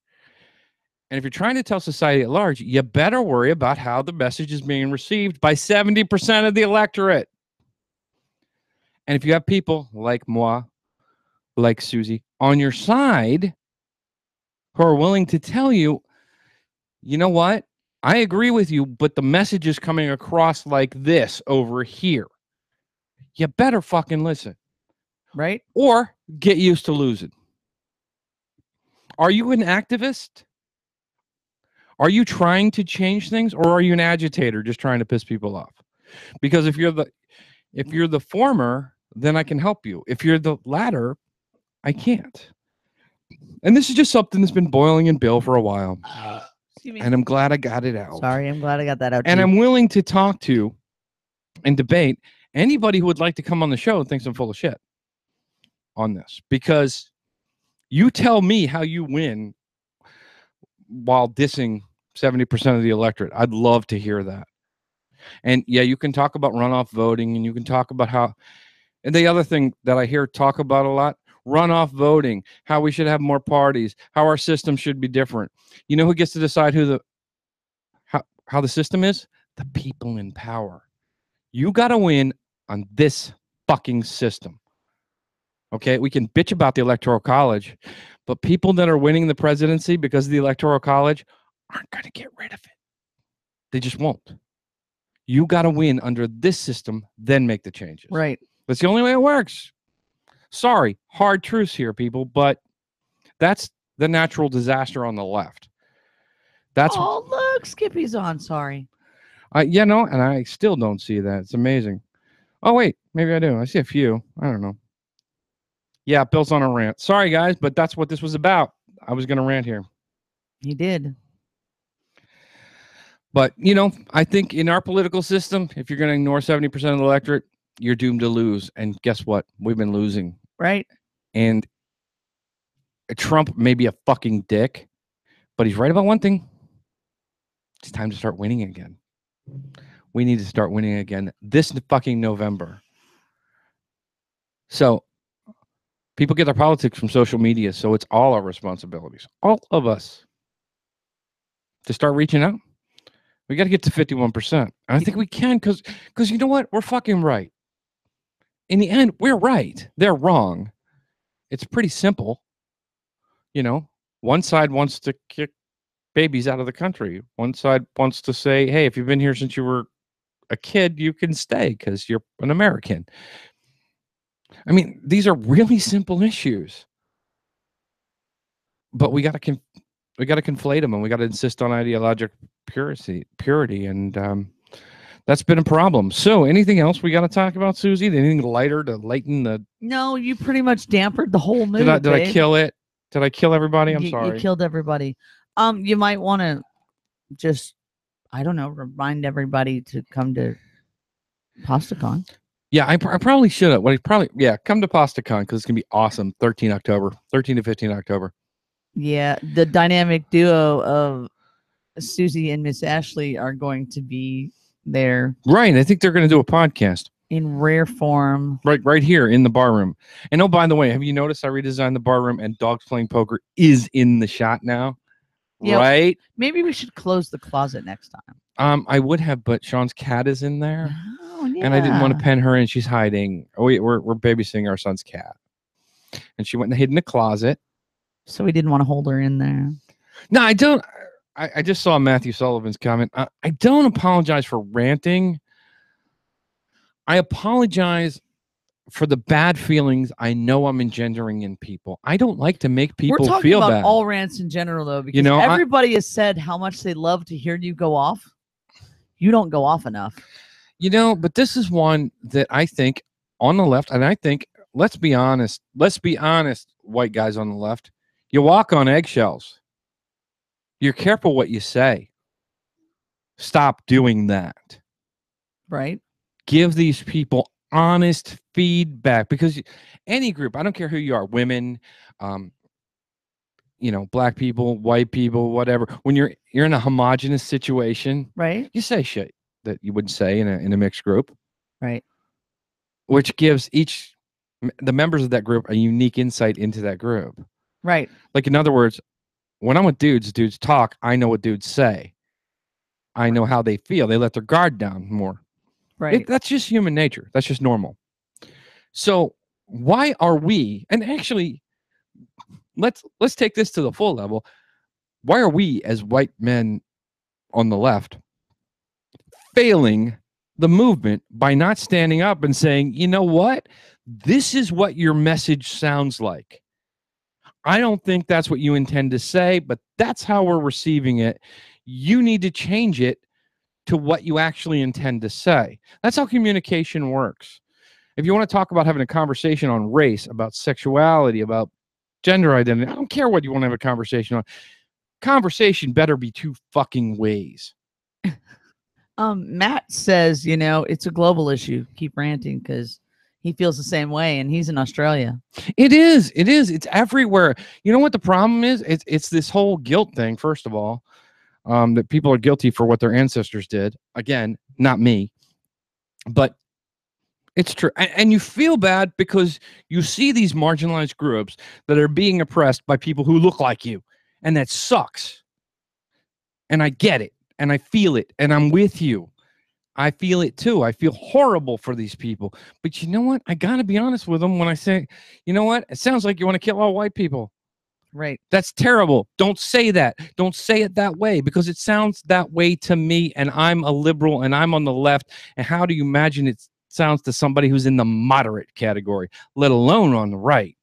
And if you're trying to tell society at large, you better worry about how the message is being received by 70% of the electorate. And if you have people like moi, like Susie, on your side who are willing to tell you, you know what? I agree with you, but the message is coming across like this over here. You better fucking listen. Right? Or get used to losing. Are you an activist? Are you trying to change things, or are you an agitator just trying to piss people off? Because if you're the former, then I can help you. If you're the latter, I can't. And this is just something that's been boiling in Bill for a while. And I'm glad I got it out. Sorry, I'm glad I got that out. And I'm willing to talk to and debate anybody who would like to come on the show and thinks I'm full of shit on this. Because you tell me how you win while dissing 70% of the electorate. I'd love to hear that. And yeah, you can talk about runoff voting, and you can talk about how, and the other thing that I hear talk about a lot, runoff voting, how we should have more parties, how our system should be different. You know who gets to decide how the system is? The people in power. You got to win on this fucking system. Okay, we can bitch about the Electoral College, but people that are winning the presidency because of the Electoral College aren't going to get rid of it. They just won't. You got to win under this system, then make the changes. Right. That's the only way it works. Sorry, hard truths here, people, but that's the natural disaster on the left. That's look, Skippy's on. Sorry. yeah, no, and I still don't see that. It's amazing. Oh wait, maybe I do. I see a few. I don't know. Yeah, Bill's on a rant. Sorry, guys, but that's what this was about. I was going to rant here. He did. But, I think in our political system, if you're going to ignore 70% of the electorate, you're doomed to lose. And guess what? We've been losing. Right. And Trump may be a fucking dick, but he's right about one thing. It's time to start winning again. We need to start winning again this fucking November. So people get their politics from social media, so it's all our responsibilities, all of us, to start reaching out, We got to get to 51%. I think we can because you know what? We're fucking right. In the end, we're right. They're wrong. It's pretty simple. You know, one side wants to kick babies out of the country. One side wants to say, hey, if you've been here since you were a kid, you can stay because you're an American. I mean, these are really simple issues. But we got to conflate them, and we got to insist on ideological purity, and that's been a problem. So, anything else we got to talk about, Susie? Anything lighter to lighten the? No, you pretty much dampened the whole mood. Did I kill it? Did I kill everybody? I'm sorry. You killed everybody. You might want to just, I don't know, remind everybody to come to PastaCon. Yeah, I probably should have. Come to PastaCon because it's gonna be awesome. 13 to 15 October. Yeah, the dynamic duo of Susie and Miss Ashley are going to be there. Right, I think they're going to do a podcast in rare form. Right here in the bar room. And oh, by the way, have you noticed I redesigned the bar room and Dogs Playing Poker is in the shot now? Yeah, right? Maybe we should close the closet next time. I would have, but Sean's cat is in there. Oh, yeah. And I didn't want to pen her in. She's hiding. Oh, we're babysitting our son's cat. And she went and hid in the closet. So we didn't want to hold her in there. No, I don't. I just saw Matthew Sullivan's comment. I don't apologize for ranting. I apologize for the bad feelings I know I'm engendering in people. I don't like to make people We're talking feel about bad. all rants in general, though, because everybody has said how much they love to hear you go off. You don't go off enough. You know, but this is one that I think on the left, and I think, let's be honest, white guys on the left, you walk on eggshells. You're careful what you say. Stop doing that. Right. Give these people honest feedback, because any group, I don't care who you are, women, black people, white people, whatever. When you're in a homogenous situation, right, you say shit that you wouldn't say in a mixed group, right, which gives the members of that group a unique insight into that group. Right. Like, in other words, when I'm with dudes talk, I know what dudes say. I know how they feel. They let their guard down more. Right. That's just human nature. That's just normal. So why are we, and actually, let's take this to the full level. Why are we as white men on the left failing the movement by not standing up and saying, you know what? This is what your message sounds like. I don't think that's what you intend to say, but that's how we're receiving it. You need to change it to what you actually intend to say. That's how communication works. If you want to talk about having a conversation on race, about sexuality, about gender identity, I don't care what you want to have a conversation on. Conversation better be two fucking ways. Matt says, it's a global issue. Keep ranting, because he feels the same way, and he's in Australia. It is. It's everywhere. You know what the problem is? It's this whole guilt thing, first of all, that people are guilty for what their ancestors did. Again, not me. But it's true. And you feel bad because you see these marginalized groups that are being oppressed by people who look like you. And that sucks. And I get it. And I feel it. And I'm with you. I feel it too. I feel horrible for these people. But you know what? I got to be honest with them when I say, you know what? It sounds like you want to kill all white people. Right. That's terrible. Don't say that. Don't say it that way, because it sounds that way to me, and I'm a liberal and I'm on the left. And how do you imagine it sounds to somebody who's in the moderate category, let alone on the right?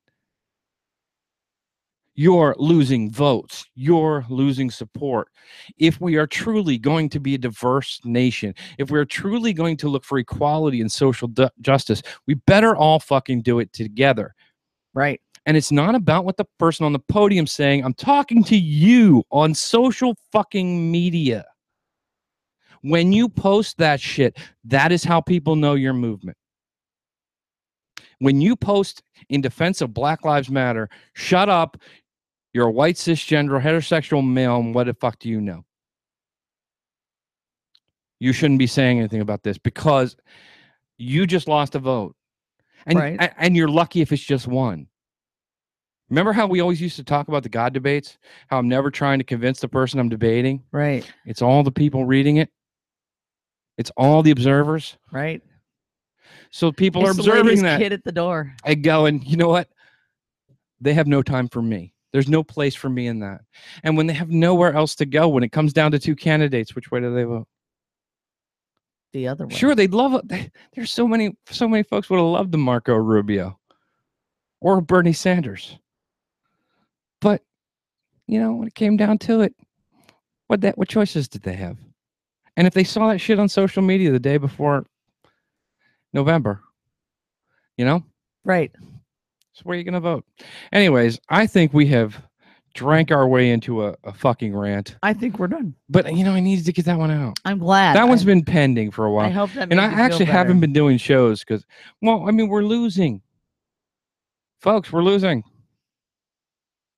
You're losing votes. You're losing support. If we are truly going to be a diverse nation, if we're truly going to look for equality and social justice, we better all fucking do it together. Right. And it's not about what the person on the podium saying. I'm talking to you on social fucking media. When you post that shit, that is how people know your movement. When you post in defense of Black Lives Matter, shut up. You're a white cisgender heterosexual male, and what the fuck do you know? You shouldn't be saying anything about this because you just lost a vote. And, right. And you're lucky if it's just one. Remember how we always used to talk about the God debates? How I'm never trying to convince the person I'm debating? Right. It's all the people reading it. It's all the observers. Right. So people are It's the observing lady's that kid at the door. and going, you know what? They have no time for me. There's no place for me in that. And when they have nowhere else to go, when it comes down to two candidates, which way do they vote? The other way. Sure, they'd love it. There's so many folks would have loved the Marco Rubio or Bernie Sanders. But you know, when it came down to it, what choices did they have? And if they saw that shit on social media the day before November, you know? Right. So where are you going to vote? Anyways, I think we have drank our way into a fucking rant. I think we're done. But, you know, I needed to get that one out. I'm glad. That one's been pending for a while. I hope that and made I you feel actually better. haven't been doing shows because, well, I mean, we're losing. Folks, we're losing.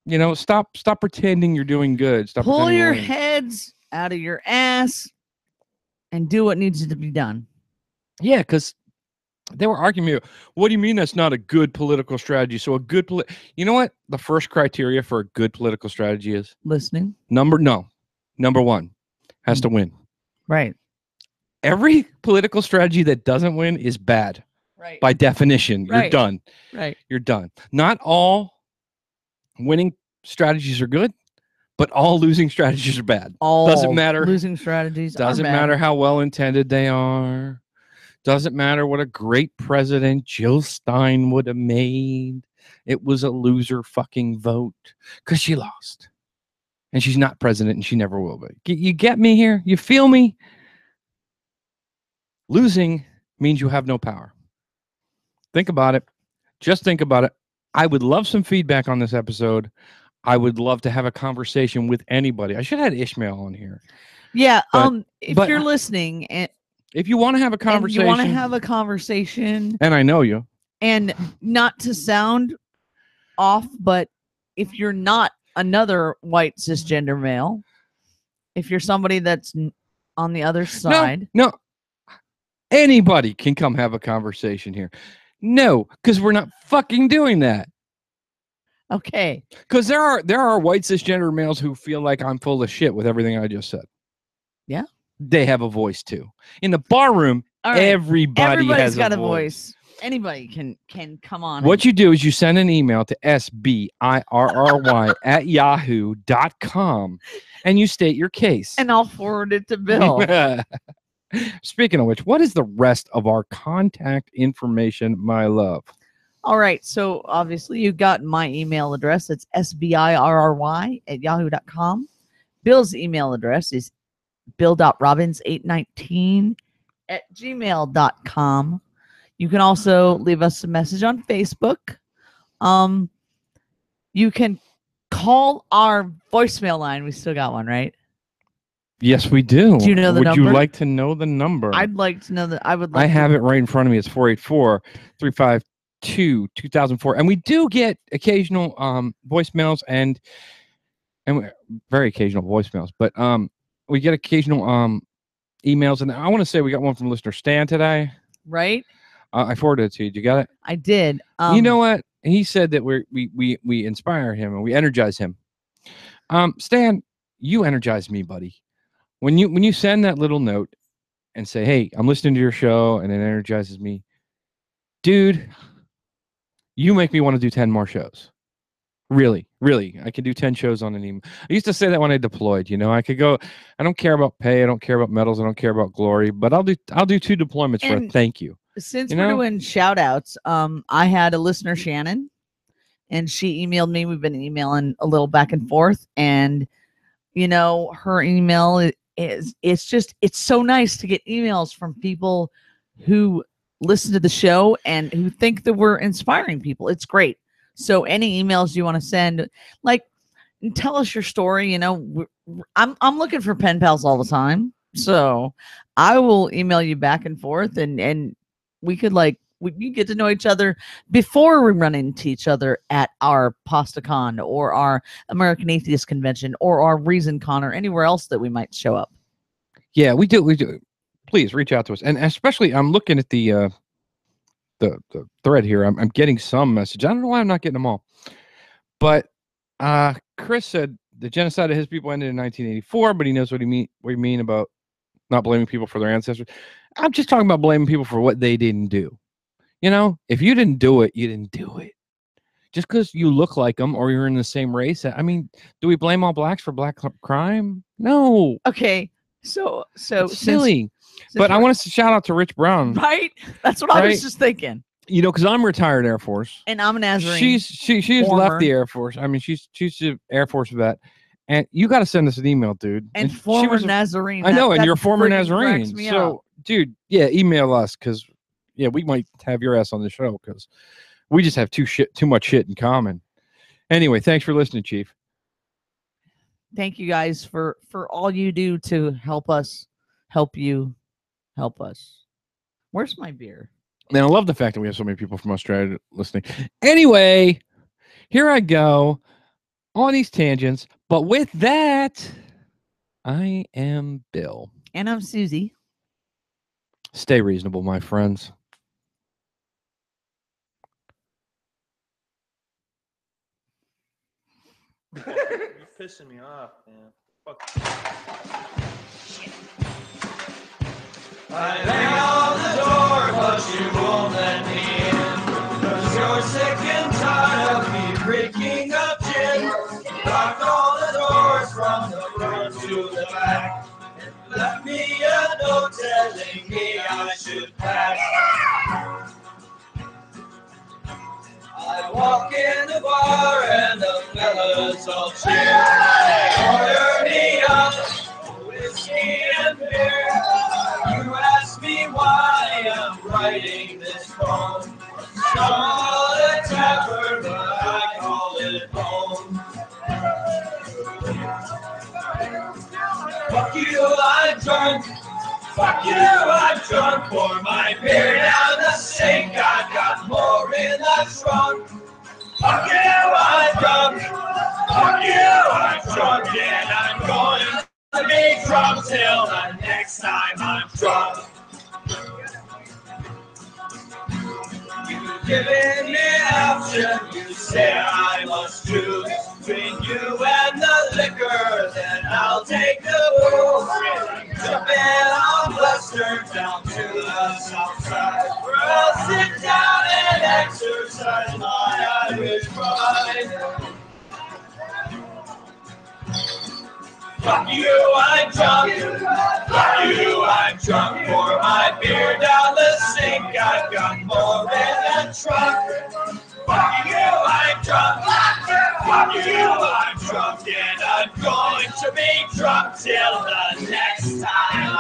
You know, stop pretending you're doing good. Stop Pull pretending your you're winning. heads out of your ass and do what needs to be done. Yeah, because they were arguing me. What do you mean that's not a good political strategy? So a good you know what the first criteria for a good political strategy is? Listening. Number one has to win. Right. Every political strategy that doesn't win is bad. Right. By definition, you're Right. done. Right. You're done. Not all winning strategies are good, but all losing strategies are bad. All doesn't matter. losing strategies Doesn't are bad. matter how well intended they are. Doesn't matter what a great president Jill Stein would have made. It was a loser fucking vote because she lost. And she's not president and she never will be. You get me here? You feel me? Losing means you have no power. Think about it. Just think about it. I would love some feedback on this episode. I would love to have a conversation with anybody. I should have had Ishmael on here. Yeah. But- If but- you're listening and If you want to have a and conversation, you want to have a conversation and I know you, and not to sound off, but if you're not another white cisgender male, if you're somebody that's on the other side, no, anybody can come have a conversation here. No, because we're not fucking doing that. okay. Because there are white cisgender males who feel like I'm full of shit with everything I just said. Yeah. They have a voice too. In the bar room, All right. everybody's Everybody's has got a a voice. voice. Anybody can come on. What you do is you send an email to sbirry@yahoo.com and you state your case. and I'll forward it to Bill. Speaking of which, what is the rest of our contact information, my love? All right. So obviously you got my email address. It's sbirry@yahoo.com. Bill's email address is bill.robbins819@gmail.com. You can also leave us a message on Facebook. You can call our voicemail line. We still got one, right? Yes, we do. Do you know the Would you number? like to know the number? I'd like to know that. I would like I to- have it right in front of me. It's 484-352-2004. And we do get occasional voicemails and very occasional voicemails, but we get occasional emails. And I want to say we got one from listener Stan today. Right? I forwarded it to you. You got it? I did. You know what? He said that we inspire him and we energize him. Stan, you energize me, buddy. When you send that little note and say, "Hey, I'm listening to your show," and it energizes me, dude, you make me want to do 10 more shows. Really, I could do 10 shows on an email. I used to say that when I deployed. You know, I could go. I don't care about pay. I don't care about medals. I don't care about glory. But I'll do 2 deployments for a And- thank you. Since You we're know? doing shout outs, I had a listener, Shannon, and she emailed me. We've been emailing a little back and forth, and you know, her email it's so nice to get emails from people who listen to the show and who think that we're inspiring people. It's great. So any emails you want to send, like, tell us your story. You know, I'm looking for pen pals all the time, so I will email you back and forth, and we could we get to know each other before we run into each other at our PastaCon or our American Atheist Convention or our ReasonCon or anywhere else that we might show up. Yeah, we do. Please reach out to us, and especially I'm looking at the thread here. I'm getting some message. I don't know why I'm not getting them all, but Chris said the genocide of his people ended in 1984, but he knows what you mean about not blaming people for their ancestors. I'm just talking about blaming people for what they didn't do. You know, if you didn't do it, you didn't do it. Just because you look like them or you're in the same race. I mean, do we blame all blacks for black crime? No. Okay. So It's silly. But I want to shout out to Rich Brown. Right? That's what I was just thinking. You know, because I'm retired Air Force. And I'm a Nazarene. She's left the Air Force. I mean, she's an Air Force vet. And you got to send us an email, dude. And former Nazarene. I know, and you're a former cracks Nazarene. me So, up. dude, yeah, email us because, yeah, we might have your ass on the show because we just have too much shit in common. Anyway, thanks for listening, Chief. Thank you guys for all you do to help us, help you, help us. Where's my beer? Man, I love the fact that we have so many people from Australia listening. Anyway, here I go on these tangents. But with that, I am Bill. And I'm Susie. Stay reasonable, my friends. You're pissing me off, man. Fuck. I bang on the door, but you won't let me in. 'Cause you're sick and tired of me drinking up gin. Locked all the doors from the front to the back. And left me a note telling me I should pack. I walk in the bar and the fellas all cheer. They order me up whiskey and beer. You ask me why I'm writing this poem. Call it a tavern, but I call it home. Fuck you, I'm drunk. Fuck you, I'm drunk. Pour my beer down the sink. I've got more in the trunk. Fuck you, I'm drunk. Fuck you, I'm drunk. And I'm going to be drunk till the next time I'm drunk. You've given me an option. You say I must choose between you and the liquor. Then I'll take the booze. Jumping on Western down to the south side. Where I'll sit down and exercise my Irish pride. Fuck you, I'm drunk. Fuck you, I'm drunk. Pour my beer down the sink. I've got more in the trunk. Fuck you, I'm drunk. Fuck you, I'm drunk. And I'm going to be drunk till the next time